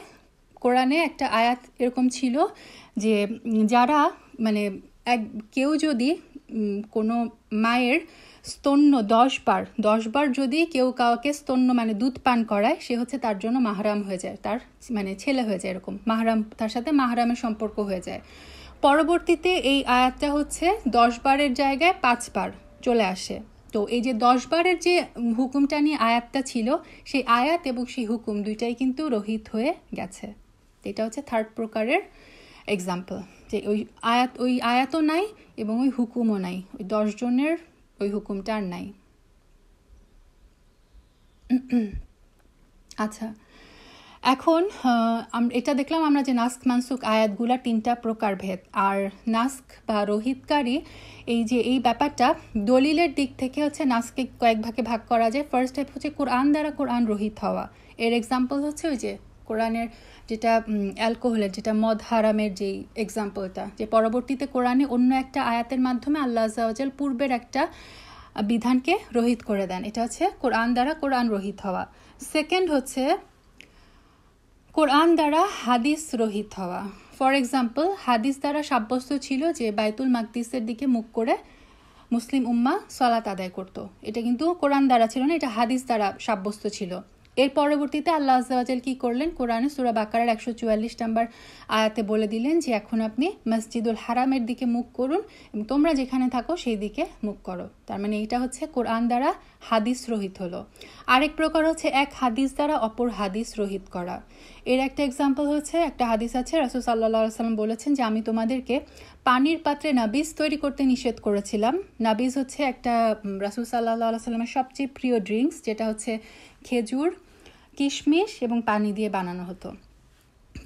A: কোরআনে একটা আয়াত এরকম ছিল যে যারা মানে কেউ যদি কোনো মায়ের স্তন্য 10 বার যদি কেউ কাউকে স্তন্য মানে দুধ পান করায়, সে হচ্ছে তার জন্য মাহরাম হয়ে যায়, তার মানে ছেলে হয়ে যায়, এরকম মাহরাম, তার সাথে মাহরামের সম্পর্ক হয়ে যায়। পরবর্তীতে এই আয়াতটা হচ্ছে 10 বারের জায়গায় 5 বার চলে আসে। তো এই যে 10 বারের যে হুকুমটা নিয়ে আয়াতটা ছিল, সেই আয়াত এবং সেই হুকুম দুইটাই কিন্তু রহিত হয়ে গেছে। এটা হচ্ছে থার্ড প্রকারের এক্সাম্পল, যে ওই আয়াতও নাই এবং ওই হুকুমও নাই, ওই 10 জনের ওই হুকুমটা আর নাই। আচ্ছা, এখন এটা দেখলাম আমরা যে নাস্ক মানসুক আয়াতগুলা 3টা প্রকারভেদ। আর নাস্ক বা রহিতকারী এই ব্যাপারটা দলিলের দিক থেকে হচ্ছে নাস্ককে কয়েক ভাগে ভাগ করা যায়। ফার্স্ট স্টেপ হচ্ছে কোরআন দ্বারা কোরআন রহিত হওয়া। এর এক্সাম্পল হচ্ছে ওই যে কোরআনের যেটা অ্যালকোহলের, যেটা মদ হারামের যেই এক্সাম্পলটা, যে পরবর্তীতে কোরআনে অন্য একটা আয়াতের মাধ্যমে আল্লাহ আযজা ওয়া জাল পূর্বের একটা বিধানকে রহিত করে দেন। এটা হচ্ছে কোরআন দ্বারা কোরআন রহিত হওয়া। সেকেন্ড হচ্ছে কোরআন দ্বারা হাদিস রহিত হওয়া। ফর এক্সাম্পল, হাদিস দ্বারা সাব্যস্ত ছিল যে বাইতুল মাকদিসের দিকে মুখ করে মুসলিম উম্মাহ সালাত আদায় করত, এটা কিন্তু কোরআন দ্বারা ছিল না, এটা হাদিস দ্বারা সাব্যস্ত ছিল। এর পরবর্তীতে আল্লাহ আযজা ওয়া জাল কি করলেন, কোরআনে সূরা বাকারার 144 নম্বর আয়াতে বলে দিলেন যে এখন আপনি মসজিদুল হারামের দিকে মুখ করুন এবং তোমরা যেখানে থাকো সেই দিকে মুখ করো। তার মানে এটা হচ্ছে কোরআন দ্বারা হাদিস রহিত হলো। আরেক প্রকার হচ্ছে এক হাদিস দ্বারা অপর হাদিস রহিত করা। এর একটা এক্সাম্পল হচ্ছে, একটা হাদিস আছে, রাসূল সাল্লাল্লাহু আলাইহি ওয়াসাল্লাম বলেছেন যে আমি তোমাদেরকে পানির পাত্রে নাবিজ তৈরি করতে নিষেধ করেছিলাম। নাবিজ হচ্ছে একটা রাসূল সাল্লাল্লাহু আলাইহি ওয়াসাল্লামের সবচেয়ে প্রিয় ড্রিঙ্কস, যেটা হচ্ছে খেজুর, কিশমিশ এবং পানি দিয়ে বানানো হতো।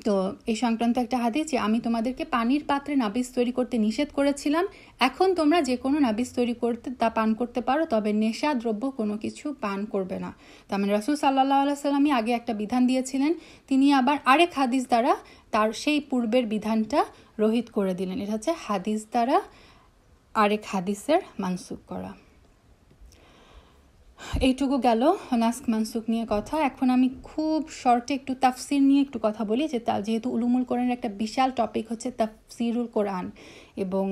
A: তো এই সংক্রান্ত একটা হাদিস যে আমি তোমাদেরকে পানির পাত্রে নাবিজ তৈরি করতে নিষেধ করেছিলাম, এখন তোমরা যে কোনো নাবিজ তৈরি করতে তা পান করতে পারো, তবে নেশা দ্রব্য কোনো কিছু পান করবে না। তার মানে রাসূল সাল্লাল্লাহু আলাইহি ওয়াসাল্লামই আগে একটা বিধান দিয়েছিলেন, তিনি আবার আরেক হাদিস দ্বারা তার সেই পূর্বের বিধানটা রহিত করে দিলেন। এটা হচ্ছে হাদিস দ্বারা আরেক হাদিসের মানসুখ করা। এইটুকু গেল নাস্ক মানসুখ নিয়ে কথা। এখন আমি খুব শর্টে একটু তাফসির নিয়ে একটু কথা বলি, যেহেতু উলুমুল কোরআনের একটা বিশাল টপিক হচ্ছে তাফসিরুল কোরআন, এবং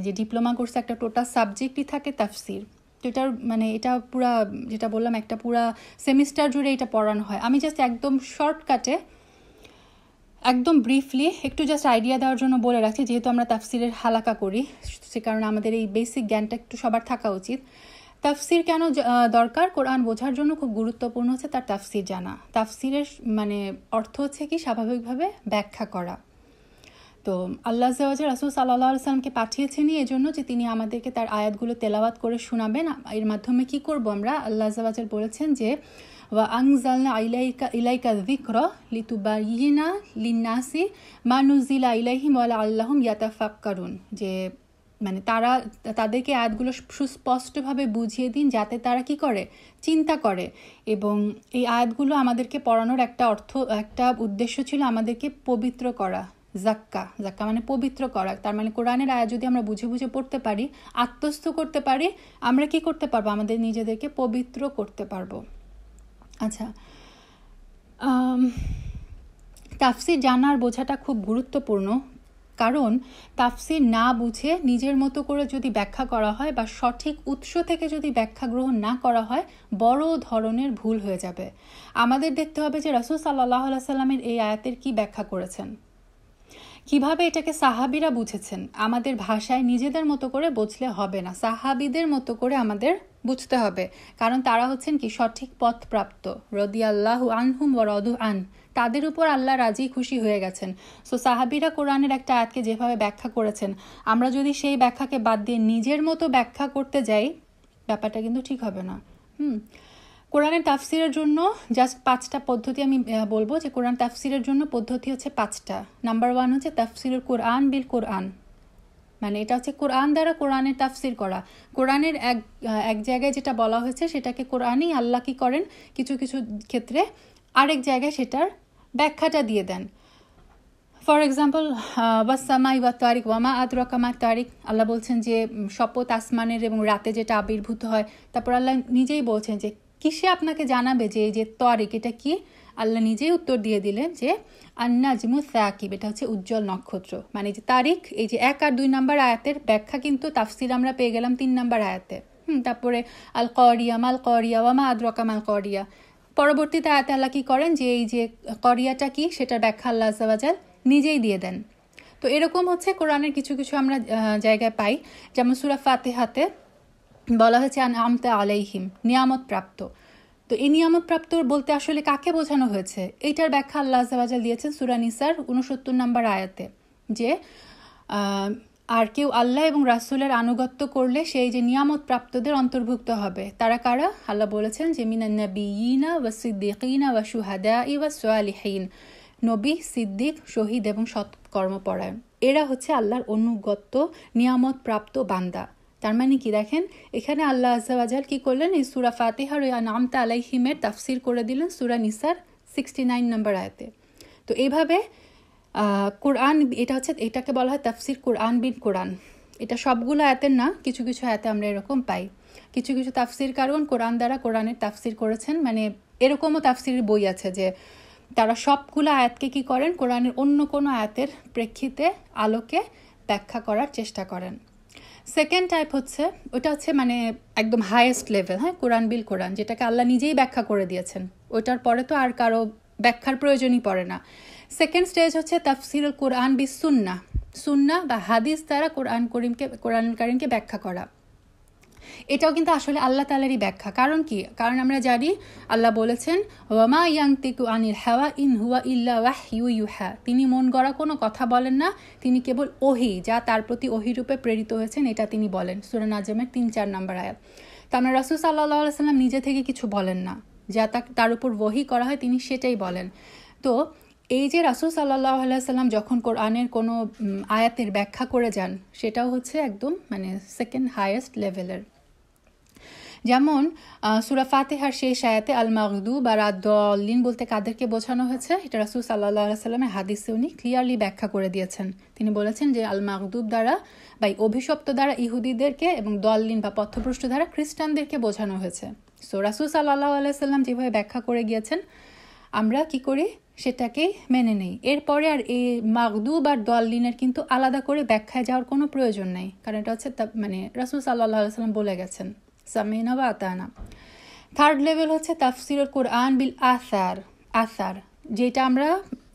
A: যে ডিপ্লোমা কোর্সে একটা টোটাল সাবজেক্টই থাকে তাফসির। তো এটা পুরা যেটা বললাম একটা পুরা সেমিস্টার জুড়ে এটা পড়ানো হয়। আমি জাস্ট একদম শর্টকাটে একদম ব্রিফলি একটু জাস্ট আইডিয়া দেওয়ার জন্য বলে রাখছি, যেহেতু আমরা তাফসিরের হালাকা করি সে কারণে আমাদের এই বেসিক জ্ঞানটা একটু সবার থাকা উচিত। তাফসির কেন দরকার? কোরআন বোঝার জন্য খুব গুরুত্বপূর্ণ হচ্ছে তার তাফসির জানা। তাফসিরের অর্থ হচ্ছে কি স্বাভাবিকভাবে ব্যাখ্যা করা। তো আল্লাহ আযজা ওয়া জাল্লা রাসূল সাল্লাল্লাহু আলাইহি সাল্লামকে পাঠিয়েছেনই এজন্য যে তিনি আমাদেরকে তার আয়াতগুলো তেলাওয়াত করে শোনাবেন। এর মাধ্যমে কি করব আমরা? আল্লাহ আযজা ওয়া জাল্লা বলেছেন যে ওয়া আনজালনা ইলাইকা যিকরা লিতুবাইয়িনা লিন-নাসি মা নুজিলা ইলাইহিম ওয়া লাআল্লাহুম ইয়াতাফাক্কারুন, যে তাদেরকে আয়াতগুলো সুস্পষ্টভাবে বুঝিয়ে দিন যাতে তারা কি করে, চিন্তা করে। এবং এই আয়াতগুলো আমাদেরকে পড়ানোর একটা উদ্দেশ্য ছিল আমাদেরকে পবিত্র করা। জাক্কা মানে পবিত্র করা। তার মানে কোরআনের আয়াত যদি আমরা বুঝে বুঝে পড়তে পারি, আত্মস্থ করতে পারি, আমরা কি করতে পারবো? আমাদের নিজেদেরকে পবিত্র করতে পারবো। আচ্ছা, তাফসির জানার বোঝাটা খুব গুরুত্বপূর্ণ, কারণ তাফসির না বুঝে নিজের মতো করে যদি ব্যাখ্যা করা হয় বা সঠিক উৎস থেকে যদি ব্যাখ্যা গ্রহণ না করা হয়, বড় ধরনের ভুল হয়ে যাবে। আমাদের দেখতে হবে যে রাসূল সাল্লাল্লাহু আলাইহি সাল্লামের এই আয়াতের কি ব্যাখ্যা করেছেন, কিভাবে এটাকে সাহাবীরা বুঝেছেন। আমাদের ভাষায় নিজেদের মতো করে বুঝলে হবে না, সাহাবীদের মতো করে আমাদের বুঝতে হবে, কারণ তারা হচ্ছেন কি সঠিক পথপ্রাপ্ত। রাদিয়াল্লাহু আনহুম ওয়া রাদু আন, তাদের উপর আল্লাহ রাজি খুশি হয়ে গেছেন। সো সাহাবীরা কোরআনের একটা আয়াতকে যেভাবে ব্যাখ্যা করেছেন, আমরা যদি সেই ব্যাখ্যাকে বাদ দিয়ে নিজের মতো ব্যাখ্যা করতে যাই, ব্যাপারটা কিন্তু ঠিক হবে না। কোরআনের তাফসিরের জন্য জাস্ট 5টা পদ্ধতি আমি বলবো, যে কোরআন তাফসিরের জন্য পদ্ধতি হচ্ছে 5টা। নাম্বার 1 হচ্ছে তাফসিরুল কোরআন বিল কোরআন, এটা হচ্ছে কোরআন দ্বারা কোরআনের তাফসির করা। কোরআনের এক জায়গায় যেটা বলা হয়েছে সেটাকে কোরআনই আল্লাহ কি করেন, কিছু কিছু ক্ষেত্রে আরেক জায়গায় সেটার ব্যাখ্যাটা দিয়ে দেন। ফর এক্সাম্পল, ওয়াসসামাই ওয়া তারিক ওয়ামা আদরাকা মা তারিক, আল্লাহ বলছেন যে শপথ আসমানের এবং রাতে যেটা আবির্ভূত হয়। তারপর আল্লাহ নিজেই বলছেন যে কিসে আপনাকে জানাবে যে এই যে তারিক এটা কি? আল্লাহ নিজেই উত্তর দিয়ে দিলেন যে আন-নাজমু সাকিব, এটা হচ্ছে উজ্জ্বল নক্ষত্র। যে তারিক, এই যে 1 আর 2 নম্বর আয়াতের ব্যাখ্যা কিন্তু তাফসির আমরা পেয়ে গেলাম 3 নম্বর আয়াতে। তারপরে আল করিয়া মাল করিয়া ওয়ামা আদরাকা মাল করিয়া, পরবর্তীতে আয়াতে আল্লাহ কি করেন যে এই যে করিয়াটা কি সেটার ব্যাখ্যা আল্লাহ আযজা ওয়া জাল নিজেই দিয়ে দেন। তো এরকম হচ্ছে কোরআনের কিছু কিছু আমরা জায়গায় পাই, যেমন সূরা ফাতিহাতে বলা হয়েছে আনআমতা আলাইহিম, নিয়ামত প্রাপ্ত। তো এই নিয়ামত প্রাপ্ত বলতে আসলে কাকে বোঝানো হয়েছে, এইটার ব্যাখ্যা আল্লাহ আযজা ওয়া জাল দিয়েছেন সূরা নিসার 69 নম্বর আয়াতে, যে আর কেউ আল্লাহ এবং রাসূলের আনুগত্য করলে সেই যে নিয়ামত প্রাপ্তদের অন্তর্ভুক্ত হবে। তারা কারা? আল্লাহ বলেছেন যে মিনান নাবিয়িনা ওয়াস সিদ্দিকিনা ওয়া শুহাদাই ওয়াস সালিহিন, নবী, সিদ্দিক, শহীদ এবং সৎকর্মপরায়ণ, এরা হচ্ছে আল্লাহর অনুগত নিয়ামত প্রাপ্ত বান্দা। তার মানে কি দেখেন, এখানে আল্লাহ আযজা ওয়া জাল কি করলেন, এই সূরা ফাতিহার ওই আনআমতা আলাইহিমের তাফসীর করে দিলেন সূরা নিসার 69 নম্বর আয়াতে। তো এইভাবে কোরআন, এটাকে বলা হয় তাফসীর কোরআন বিল কোরআন। এটা সবগুলো আয়াতের না, কিছু কিছু আয়াতে আমরা এরকম পাই। কিছু কিছু তাফসীর কারণ কোরআন দ্বারা কোরআনের তাফসীর করেছেন, এরকমও তাফসীরের বই আছে যে তারা সবগুলো আয়াতকে কি করেন, কোরআনের অন্য কোনো আয়াতের প্রেক্ষিতে আলোকে ব্যাখ্যা করার চেষ্টা করেন। সেকেন্ড টাইপ হচ্ছে, ওটা হচ্ছে একদম হাইয়েস্ট লেভেল, কোরআন বিল কোরআন, যেটাকে আল্লাহ নিজেই ব্যাখ্যা করে দিয়েছেন, ওইটার পরে তো আর কারো ব্যাখ্যার প্রয়োজনই পড়ে না। সেকেন্ড স্টেজ হচ্ছে তাফসিরুল কোরআন বিস সুন্নাহ, সুন্নাহ বা হাদিস দ্বারা কোরআন কারীমকে ব্যাখ্যা করা। এটাও কিন্তু আসলে আল্লাহ তাআলারই ব্যাখ্যা। কারণ কি? কারণ আমরা জানি আল্লাহ বলেছেন ওয়ামা ইয়ানতিকু আনিল হাওয়া ইন হুয়া ইল্লা ওয়াহয়ু ইউহা, তিনি মন গড়া কোনো কথা বলেন না, তিনি কেবল ওহী, যা তার প্রতি ওহী রূপে প্রেরিত হয়েছেন, এটা তিনি বলেন। সূরা নাজমের 3-4 নম্বর আয়াত। তার মানে রাসূল সাল্লাল্লাহু আলাইহি সাল্লাম নিজে থেকে কিছু বলেন না, যা তার উপর ওহী করা হয় তিনি সেটাই বলেন। তো এই যে রাসূল সাল্লাল্লাহু আলাইহি সাল্লাম যখন কোরআনের কোনো আয়াতের ব্যাখ্যা করে যান, সেটাও হচ্ছে একদম সেকেন্ড হাইয়েস্ট লেভেলের। যেমন সূরা ফাতিহার শেষ আয়াতে আল মাগদুব আর আদ-দাল্লিন বলতে কাদেরকে বোঝানো হয়েছে, এটা রাসূল সাল্লাল্লাহু আলাইহি সাল্লামের হাদিসে উনি ক্লিয়ারলি ব্যাখ্যা করে দিয়েছেন। তিনি বলেছেন যে আল মাগদুব দ্বারা বা অভিশপ্ত দ্বারা ইহুদিদেরকে এবং দল্লিন বা পথভ্রষ্ট দ্বারা খ্রিস্টানদেরকে বোঝানো হয়েছে। সো রাসূল সাল্লাল্লাহু আলাইহি সাল্লাম যেভাবে ব্যাখ্যা করে গিয়েছেন, আমরা কি করি, সেটাকেই মেনে নেই। এরপরে আর এই মাগদুব আর দল্লিনের কিন্তু আলাদা করে ব্যাখ্যায় যাওয়ার কোনো প্রয়োজন নেই, কারণ এটা হচ্ছে রাসূল সাল্লাল্লাহু আলাইহি সাল্লাম বলে গেছেন। সামিনা ওয়া আতানা। থার্ড লেভেল হচ্ছে তাফসিরুল কোরআন বিল আসার, যেটা আমরা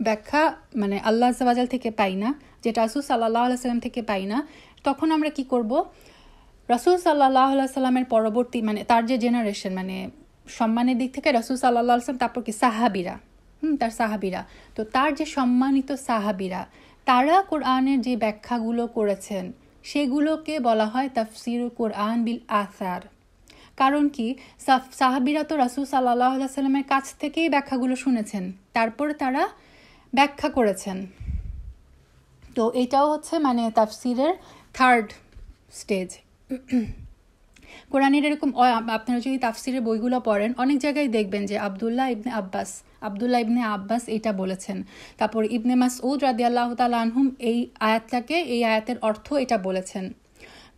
A: ব্যাখ্যা মানে আল্লাহ আযজা ওয়া জাল থেকে পাই না, যেটা রাসূল সাল্লাল্লাহু আলাইহি সাল্লাম থেকে পাই না। তখন আমরা কি করব, রাসূল সাল্লাল্লাহু আলাইহি সাল্লামের পরবর্তী মানে তার যে জেনারেশন, মানে সম্মানের দিক থেকে রাসূল সাল্লাল্লাহু আলাইহি সাল্লাম, তারপর কি সাহাবীরা, তার সাহাবীরা, তো তার যে সম্মানিত সাহাবীরা, তারা কোরআনের যে ব্যাখ্যাগুলো করেছেন সেগুলোকে বলা হয় তাফসিরুল কোরআন বিল আসার। কারণ কি, সাহাবীরা তো রাসূল সাল্লাল্লাহু আলাইহি সাল্লামের কাছ থেকেই ব্যাখ্যাগুলো শুনেছেন, তারপরে তারা ব্যাখ্যা করেছেন। তো এটাও হচ্ছে মানে তাফসিরের থার্ড স্টেজ। কোরআনের এরকম আপনারা যদি তাফসিরের বইগুলো পড়েন, অনেক জায়গায় দেখবেন যে আব্দুল্লাহ ইবনে আব্বাস এটা বলেছেন, তারপর ইবনে মাসউদ রাদিয়াল্লাহু তাআলা আনহুম এই আয়াতের অর্থ এটা বলেছেন।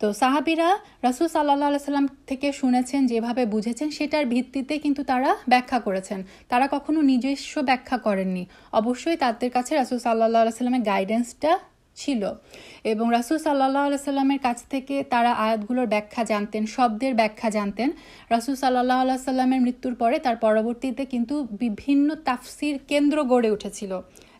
A: তো সাহাবীরা রাসূল সাল্লাল্লাহু আলাইহি সাল্লাম থেকে শুনেছেন, যেভাবে বুঝেছেন সেটার ভিত্তিতে কিন্তু তারা ব্যাখ্যা করেছেন। তারা কখনো নিজস্ব ব্যাখ্যা করেননি, অবশ্যই তাদের কাছে রাসূল সাল্লাল্লাহু আলাইহি সাল্লামের গাইডেন্সটা ছিল, এবং রাসূল সাল্লাল্লাহু আলাইহি সাল্লামের কাছ থেকে তারা আয়াতগুলোর ব্যাখ্যা জানতেন, শব্দের ব্যাখ্যা জানতেন। রাসূল সাল্লাল্লাহু আলাইহি সাল্লামের মৃত্যুর পরে তার পরবর্তীতে কিন্তু বিভিন্ন তাফসির কেন্দ্র গড়ে উঠেছিল।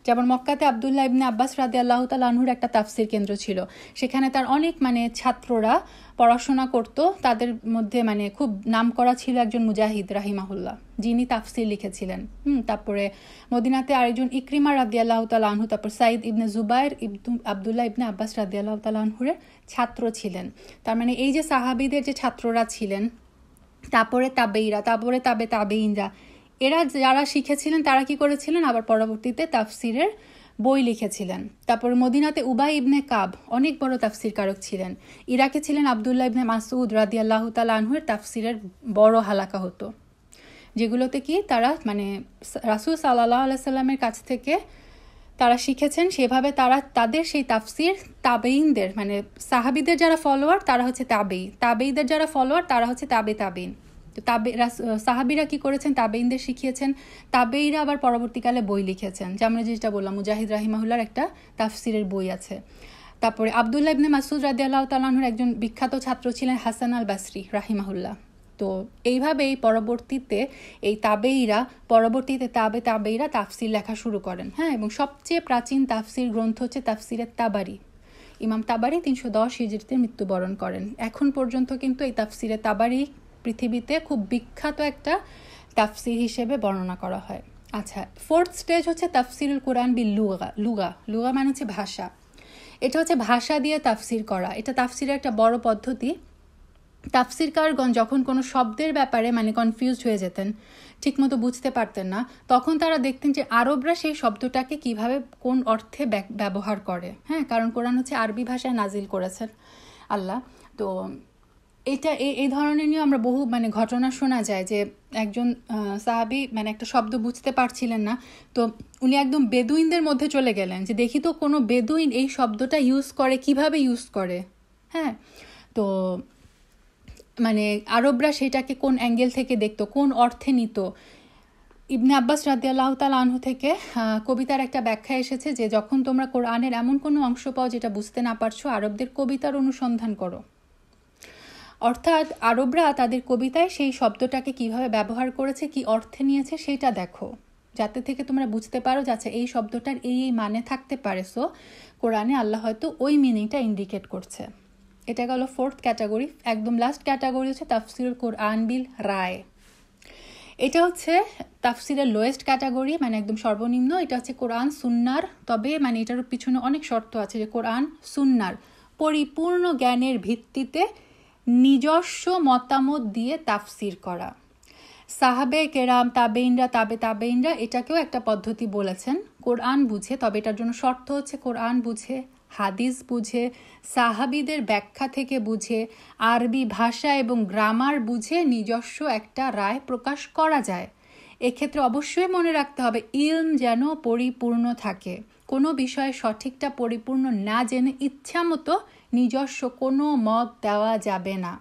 A: যেমন মক্কাতে আব্দুল্লাহ ইবনে আব্বাস রাদিয়াল্লাহু তাআলা আনহুর একটা তাফসির কেন্দ্র ছিল, সেখানে তার অনেক মানে ছাত্ররা পড়াশোনা করত। তাদের মধ্যে মানে খুব নামকরা ছিল একজন মুজাহিদ রাহিমাহুল্লাহ, যিনি তাফসির লিখেছিলেন। তারপরে মদিনাতে আরেকজন ইকরিমা রাদিয়াল্লাহু তাআলা আনহু, তারপর সাইদ ইবনে জুবাইর আব্দুল্লাহ ইবনে আব্বাস রাদিয়াল্লাহু তাআলা আনহুর ছাত্র ছিলেন। তার মানে এই যে সাহাবীদের যে ছাত্ররা ছিলেন, তারপরে তাবেঈরা, তারপরে তাবেঈনরা, এরা যারা শিখেছিলেন তারা কি করেছিলেন, আবার পরবর্তীতে তাফসিরের বই লিখেছিলেন। তারপর মদিনাতে উবাই ইবনে কাব অনেক বড় তাফসির কারক ছিলেন। ইরাকে ছিলেন আব্দুল্লাহ ইবনে মাসউদ রাদিয়াল্লাহু তাআলা আনহুর তাফসিরের বড় হালাকা হতো, যেগুলোতে কি তারা মানে রাসূল সাল্লাল্লাহু আলাইহি সাল্লামের কাছ থেকে তারা শিখেছেন, সেভাবে তারা তাদের সেই তাফসির তাবেঈনদের মানে সাহাবীদের যারা ফলোয়ার তারা হচ্ছে তাবেঈদের যারা ফলোয়ার তারা হচ্ছে তাবেঈন। তো সাহাবীরা কি করেছেন, তাবেঈনদের শিখিয়েছেন, তাবেঈরা আবার পরবর্তীকালে বই লিখেছেন। যে আমরা যেটা বললাম, মুজাহিদ রাহিমাহুল্লাহর একটা তাফসিরের বই আছে। তারপরে আব্দুল্লাহ ইবনে মাসউদ রাদিয়াল্লাহু তাআলা আনহুর একজন বিখ্যাত ছাত্র ছিলেন হাসান আল বাসরি রাহিমাহুল্লাহ। তো এইভাবেই পরবর্তীতে এই পরবর্তীতে তাবেঈরা তাফসির লেখা শুরু করেন। হ্যাঁ, এবং সবচেয়ে প্রাচীন তাফসির গ্রন্থ হচ্ছে তাফসিরের তাবারি। ইমাম তাবারি 310 হিজরিতে মৃত্যুবরণ করেন। এখন পর্যন্ত কিন্তু এই তাফসিরের তাবারি পৃথিবীতে খুব বিখ্যাত একটা তাফসির হিসেবে বর্ণনা করা হয়। আচ্ছা, ফোর্থ স্টেজ হচ্ছে তাফসিরুল কোরআন বিল লুগা মানে হচ্ছে ভাষা। এটা হচ্ছে ভাষা দিয়ে তাফসির করা। এটা তাফসিরের একটা বড় পদ্ধতি। তাফসিরকারগণ যখন কোনো শব্দের ব্যাপারে মানে কনফিউজড হয়ে যেতেন, ঠিকমতো বুঝতে পারতেন না, তখন তারা দেখতেন যে আরবরা সেই শব্দটাকে কিভাবে কোন অর্থে ব্যবহার করে। হ্যাঁ, কারণ কোরআন হচ্ছে আরবি ভাষায় নাজিল করেছেন আল্লাহ। তো এটা এই ধরনের নিয়ে আমরা বহু মানে ঘটনা শোনা যায় যে একজন সাহাবী মানে একটা শব্দ বুঝতে পারছিলেন না, তো উনি একদম বেদুইনদের মধ্যে চলে গেলেন যে দেখি তো কোনো বেদুইন এই শব্দটা ইউজ করে, কিভাবে ইউজ করে। হ্যাঁ, তো মানে আরবরা সেটাকে কোন অ্যাঙ্গেল থেকে দেখতো, কোন অর্থে নিত। ইবনে আব্বাস রাদিয়াল্লাহু তাআলা আনহু থেকে কবিতার একটা ব্যাখ্যা এসেছে যে যখন তোমরা কোরআনের এমন কোনো অংশ পাও যেটা বুঝতে না পারছো, আরবদের কবিতার অনুসন্ধান করো। অর্থাৎ আরবরা তাদের কবিতায় সেই শব্দটাকে কিভাবে ব্যবহার করেছে, কি অর্থে নিয়েছে সেটা দেখো, যাতে থেকে তোমরা বুঝতে পারো যে আচ্ছা এই শব্দটার এই মানে থাকতে পারে। সো কোরআনে আল্লাহ হয়তো ওই মিনিংটা ইন্ডিকেট করছে। এটা গেল ফোর্থ ক্যাটাগরি। একদম লাস্ট ক্যাটাগরি হচ্ছে তাফসিরুল কোরআন বিল রায়। এটা হচ্ছে তাফসিরের লোয়েস্ট ক্যাটাগরি, মানে একদম সর্বনিম্ন। এটা হচ্ছে কোরআন সুন্নার, তবে মানে এটার পিছনে অনেক শর্ত আছে যে কোরআন সুন্নার পরিপূর্ণ জ্ঞানের ভিত্তিতে নিজস্ব মতামত দিয়ে তাফসির করা। সাহাবে কেরাম, তাবেঈনরা এটাকেও একটা পদ্ধতি বলেছেন। কোরআন বুঝে, তবে এটার জন্য শর্ত হচ্ছে কোরআন বুঝে, হাদিস বুঝে, সাহাবীদের ব্যাখ্যা থেকে বুঝে, আরবি ভাষা এবং গ্রামার বুঝে নিজস্ব একটা রায় প্রকাশ করা যায়। এক্ষেত্রে অবশ্যই মনে রাখতে হবে ইলম যেন পরিপূর্ণ থাকে। কোনো বিষয়ে সঠিকটা পরিপূর্ণ না জেনে ইচ্ছামতো নিজস্ব কোনো মত দেওয়া যাবে না।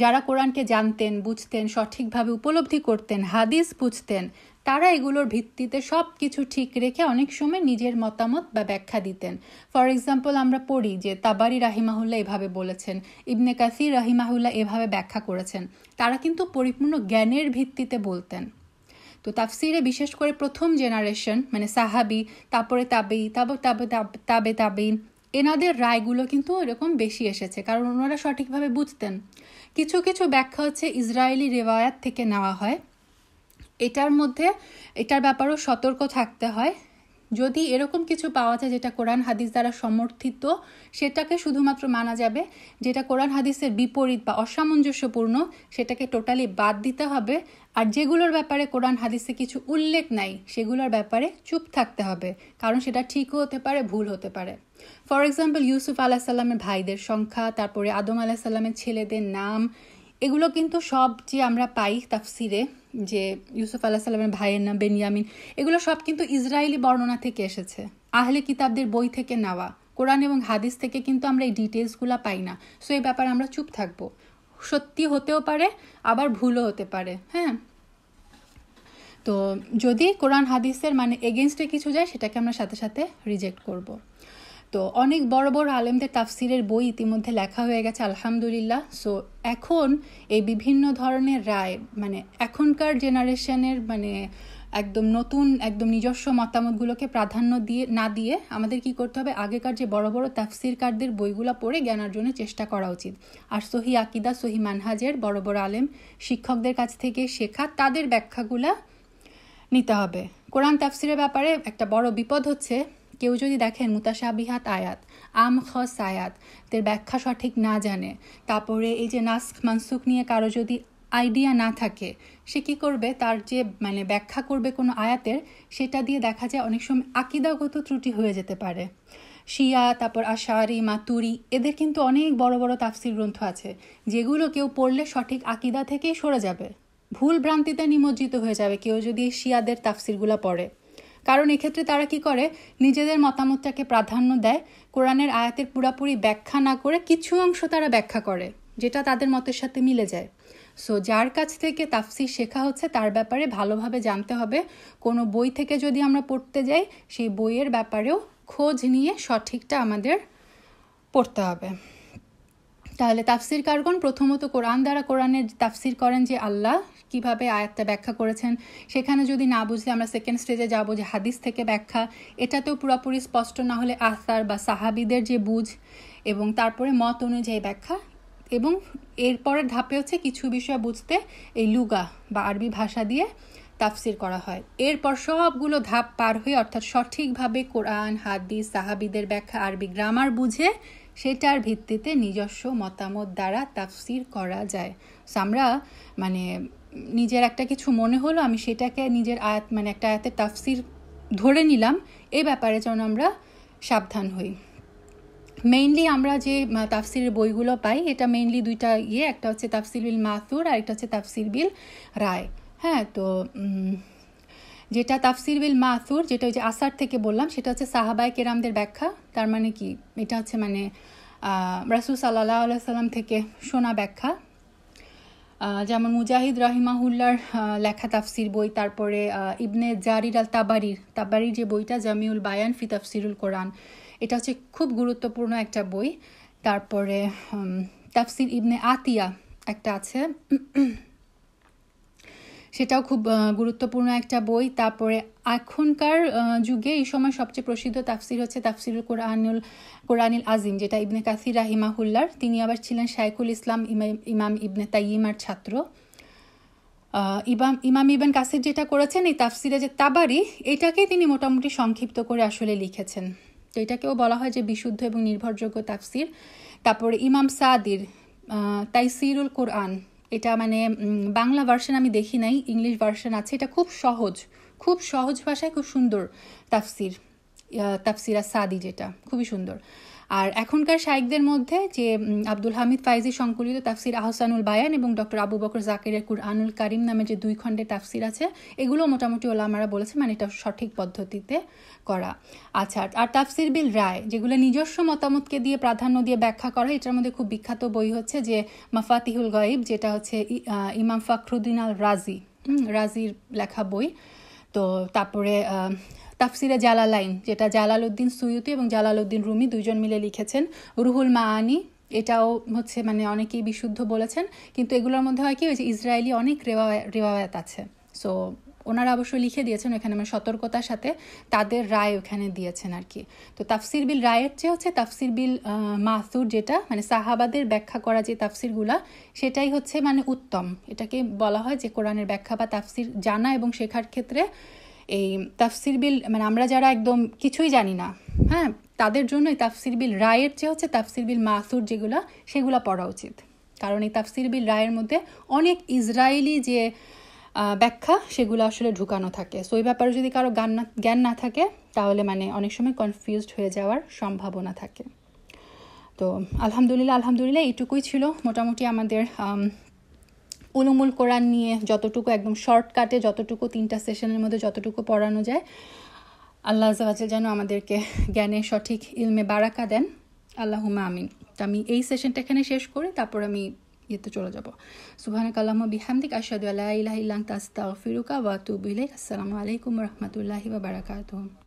A: যারা কোরআনকে জানতেন, বুঝতেন, সঠিকভাবে উপলব্ধি করতেন, হাদিস বুঝতেন, তারা এগুলোর ভিত্তিতে সব কিছু ঠিক রেখে অনেক সময় নিজের মতামত বা ব্যাখ্যা দিতেন। ফর এক্সাম্পল আমরা পড়ি যে তাবারি রাহিমাহুল্লাহ এভাবে বলেছেন, ইবনে কাসির রাহিমাহুল্লাহ এভাবে ব্যাখ্যা করেছেন। তারা কিন্তু পরিপূর্ণ জ্ঞানের ভিত্তিতে বলতেন। তো তাফসিরে বিশেষ করে প্রথম জেনারেশন মানে সাহাবি, তারপরে তাবেই, তাবে তাবেইন, এনাদের রায়গুলো কিন্তু এরকম বেশি এসেছে, কারণ ওনারা সঠিকভাবে বুঝতেন। কিছু কিছু ব্যাখ্যা হচ্ছে ইসরায়েলি রেওয়ায়াত থেকে নেওয়া হয়। এটার ব্যাপারেও সতর্ক থাকতে হয়। যদি এরকম কিছু পাওয়া যায় যেটা কোরআন হাদিস দ্বারা সমর্থিত, সেটাকে শুধুমাত্র মানা যাবে। যেটা কোরআন হাদিসের বিপরীত বা অসামঞ্জস্যপূর্ণ, সেটাকে টোটালি বাদ দিতে হবে। আর যেগুলোর ব্যাপারে কোরআন হাদিসে কিছু উল্লেখ নাই, সেগুলোর ব্যাপারে চুপ থাকতে হবে, কারণ সেটা ঠিকও হতে পারে, ভুল হতে পারে। ফর এক্সাম্পল ইউসুফ আলাহিসাল্লামের ভাইদের সংখ্যা, তারপরে আদম আলাহিসাল্লামের ছেলেদের নাম, এগুলো কিন্তু সব যে আমরা পাই তাফসিরে, যে ইউসুফ আলাহিসাল্লামের ভাইয়ের নাম বেনিয়ামিন, এগুলো সব কিন্তু ইসরায়েলি বর্ণনা থেকে এসেছে, আহলে কিতাবদের বই থেকে নেওয়া। কোরআন এবং হাদিস থেকে কিন্তু আমরা এই ডিটেলসগুলো পাই না। সো এই ব্যাপারে আমরা চুপ থাকবো। সত্যি হতেও পারে, আবার ভুলও হতে পারে। হ্যাঁ, তো যদি কোরআন হাদিসের মানে এগেনস্টে কিছু যায়, সেটাকে আমরা সাথে সাথে রিজেক্ট করব। তো অনেক বড় বড় আলেমদের তাফসিরের বই ইতিমধ্যে লেখা হয়ে গেছে, আলহামদুলিল্লাহ। সো এখন এই বিভিন্ন ধরনের রায় মানে এখনকার জেনারেশনের মানে একদম নতুন একদম নিজস্ব মতামতগুলোকে প্রাধান্য না দিয়ে আমাদের কি করতে হবে, আগেকার যে বড় বড় তাফসিরকারদের বইগুলো পড়ে জ্ঞান অর্জনের চেষ্টা করা উচিত। আর সহি আকিদা, সহি মানহাজের বড় বড় আলেম শিক্ষকদের কাছ থেকে শেখা, তাদের ব্যাখ্যাগুলা নিতে হবে। কোরআন তাফসিরের ব্যাপারে একটা বড় বিপদ হচ্ছে, কেউ যদি দেখেন মুতাশাবিহাত আয়াত, আম খস আয়াত এর ব্যাখ্যা সঠিক না জানে, তারপরে এই যে নাসখ মানসুখ নিয়ে কারো যদি আইডিয়া না থাকে, সে কি করবে, তার যে মানে ব্যাখ্যা করবে কোনো আয়াতের, সেটা দিয়ে দেখা যায় অনেক সময় আকিদাগত ত্রুটি হয়ে যেতে পারে। শিয়া, তারপর আশারি, মাতুরি, এদের কিন্তু অনেক বড় বড় তাফসির গ্রন্থ আছে, যেগুলো কেউ পড়লে সঠিক আকিদা থেকেই সরে যাবে, ভুল ভ্রান্তিতে নিমজ্জিত হয়ে যাবে কেউ যদি শিয়াদের তাফসিরগুলো পড়ে। কারণ এক্ষেত্রে তারা কি করে, নিজেদের মতামতটাকে প্রাধান্য দেয়, কোরআনের আয়াতের পুরাপুরি ব্যাখ্যা না করে কিছু অংশ তারা ব্যাখ্যা করে, যেটা তাদের মতের সাথে মিলে যায়। সো যার কাছ থেকে তাফসির শেখা হচ্ছে, তার ব্যাপারে ভালোভাবে জানতে হবে। কোনো বই থেকে যদি আমরা পড়তে যাই, সেই বইয়ের ব্যাপারেও খোঁজ নিয়ে সঠিকটা আমাদের পড়তে হবে। তাহলে তাফসির কারগণ প্রথমত কোরআন দ্বারা কোরআনের তাফসির করেন, যে আল্লাহ কিভাবে আয়াতটা ব্যাখ্যা করেছেন। সেখানে যদি না বুঝলে আমরা সেকেন্ড স্টেজে যাব, যে হাদিস থেকে ব্যাখ্যা, এটাতেও পুরোপুরি স্পষ্ট না হলে আসার বা সাহাবিদের যে বুঝ, এবং তারপরে মত অনুযায়ী ব্যাখ্যা। এবং এরপরের ধাপে হচ্ছে কিছু বিষয় বুঝতে এই লুগা বা আরবি ভাষা দিয়ে তাফসির করা হয়। এরপর সবগুলো ধাপ পার হয়ে, অর্থাৎ সঠিকভাবে কোরআন, হাদিস, সাহাবিদের ব্যাখ্যা, আরবি গ্রামার বুঝে সেটার ভিত্তিতে নিজস্ব মতামত দ্বারা তাফসির করা যায়। আমরা মানে নিজের একটা কিছু মনে হলো, আমি সেটাকে নিজের আয়াত মানে একটা আয়াতের তাফসির ধরে নিলাম, এই ব্যাপারে যেন আমরা সাবধান হই। মেইনলি আমরা যে তাফসিরের বইগুলো পাই, এটা মেইনলি দুইটা একটা হচ্ছে তাফসির বিল মাসুর, আর একটা হচ্ছে তাফসির বিল রায়। হ্যাঁ, তো যেটা তাফসির বিল মাসুর, যেটা ওই যে আসার থেকে বললাম, সেটা হচ্ছে সাহাবায়ে কেরামদের ব্যাখ্যা। তার মানে কি, এটা হচ্ছে মানে রাসূল সাল্লাল্লাহু আলাইহি সাল্লাম থেকে শোনা ব্যাখ্যা। যেমন মুজাহিদ রাহিমাহুল্লার লেখা তাফসির বই, তারপরে ইবনে জারির আল তাবারির যে বইটা জামিউল বায়ান ফি তাফসিরুল কোরআন, এটা হচ্ছে খুব গুরুত্বপূর্ণ একটা বই। তারপরে তাফসির ইবনে আতিয়া একটা আছে, সেটাও খুব গুরুত্বপূর্ণ একটা বই। তারপরে এখনকার যুগে এই সময় সবচেয়ে প্রসিদ্ধ তাফসির হচ্ছে তাফসিরুল কোরআনিল আজিম, যেটা ইবনে কাসির রাহিমাহুল্লার। তিনি আবার ছিলেন শাইখুল ইসলাম ইমাম ইবনে তাইয়িমার ছাত্র। ইমাম ইবনে কাসির যেটা করেছেন, এই তাফসিরে যে তাবারি, এটাকে তিনি মোটামুটি সংক্ষিপ্ত করে আসলে লিখেছেন। তো এটাকেও বলা হয় যে বিশুদ্ধ এবং নির্ভরযোগ্য তাফসির। তারপরে ইমাম সাদির তাইসিরুল কোরআন, এটা মানে বাংলা ভার্সন আমি দেখি নাই, ইংলিশ ভার্সন আছে। এটা খুব সহজ ভাষায় খুব সুন্দর তাফসির সাদি, যেটা খুবই সুন্দর। আর এখনকার শাইখদের মধ্যে যে আব্দুল হামিদ ফাইজি সংকলিত তাফসির আহসানুল বায়ান এবং ডক্টর আবু বকর জাকিরের কুরআনুল কারিম নামে যে 2 খণ্ডের তাফসির আছে, এগুলো মোটামুটি ওলামারা বলেছে মানে এটা সঠিক পদ্ধতিতে করা। আচ্ছা, আর তাফসির বিল রায়, যেগুলো নিজস্ব মতামতকে দিয়ে প্রাধান্য দিয়ে ব্যাখ্যা করা, এটার মধ্যে খুব বিখ্যাত বই হচ্ছে যে মাফাতিহুল গাইব, যেটা হচ্ছে ইমাম ফখরুদ্দিন আল রাজির লেখা বই। তো তারপরে তাফসিরে জালালাইন, যেটা জালালউদ্দিন সুয়ুতি এবং জালালউদ্দিন রুমি 2জন মিলে লিখেছেন। রুহুল মাআনি, এটাও হচ্ছে মানে অনেকেই বিশুদ্ধ বলেছেন, কিন্তু এগুলোর মধ্যে হয় কি, ওই যে ইসরায়েলি অনেক রেওয়ায়াত আছে। সো ওনারা অবশ্যই লিখে দিয়েছেন ওখানে, মানে সতর্কতার সাথে তাদের রায় ওখানে দিয়েছেন আর কি। তো তাফসির বিল রায়ের চেয়ে হচ্ছে তাফসির বিল মাসুর, যেটা মানে সাহাবাদের ব্যাখ্যা করা যে তাফসিরগুলা, সেটাই হচ্ছে মানে উত্তম। এটাকে বলা হয় যে কোরআনের ব্যাখ্যা বা তাফসির জানা এবং শেখার ক্ষেত্রে এই তাফসির বিল, মানে আমরা যারা একদম কিছুই জানি না, হ্যাঁ, তাদের জন্য এই তাফসির বিল রায়ের চেয়ে হচ্ছে তাফসির বিল মাসুর সেগুলা পড়া উচিত। কারণ এই তাফসির বিল রায়ের মধ্যে অনেক ইসরায়েলি যে ব্যাখ্যা সেগুলো আসলে ঢুকানো থাকে। সো এই ব্যাপারে যদি কারো জ্ঞান না থাকে তাহলে মানে অনেক সময় কনফিউজড হয়ে যাওয়ার সম্ভাবনা থাকে। তো আলহামদুলিল্লাহ এইটুকুই ছিল মোটামুটি আমাদের উলুমুল কোরআন নিয়ে, যতটুকু একদম শর্টকাটে, যতটুকু 3টা সেশনের মধ্যে যতটুকু পড়ানো যায়। আল্লাহ আযজা ওয়া জাল্লা যেন আমাদেরকে জ্ঞানে সঠিক ইলমে বারাকা দেন, আল্লাহুম্মা আমিন। তো আমি এই সেশনটা এখানে শেষ করি, তারপর আমি ইয়েতে চলে যাব। সুবহানাকাল্লাহুম্মা বিহামদিক আশহাদু আল্লা ইলাহা ইল্লা আনতা আস্তাগফিরুকা ওয়া আতুবু ইলাইক। আসসালামু আলাইকুম ওয়া রাহমাতুল্লাহি ওয়া বারাকাতুহু।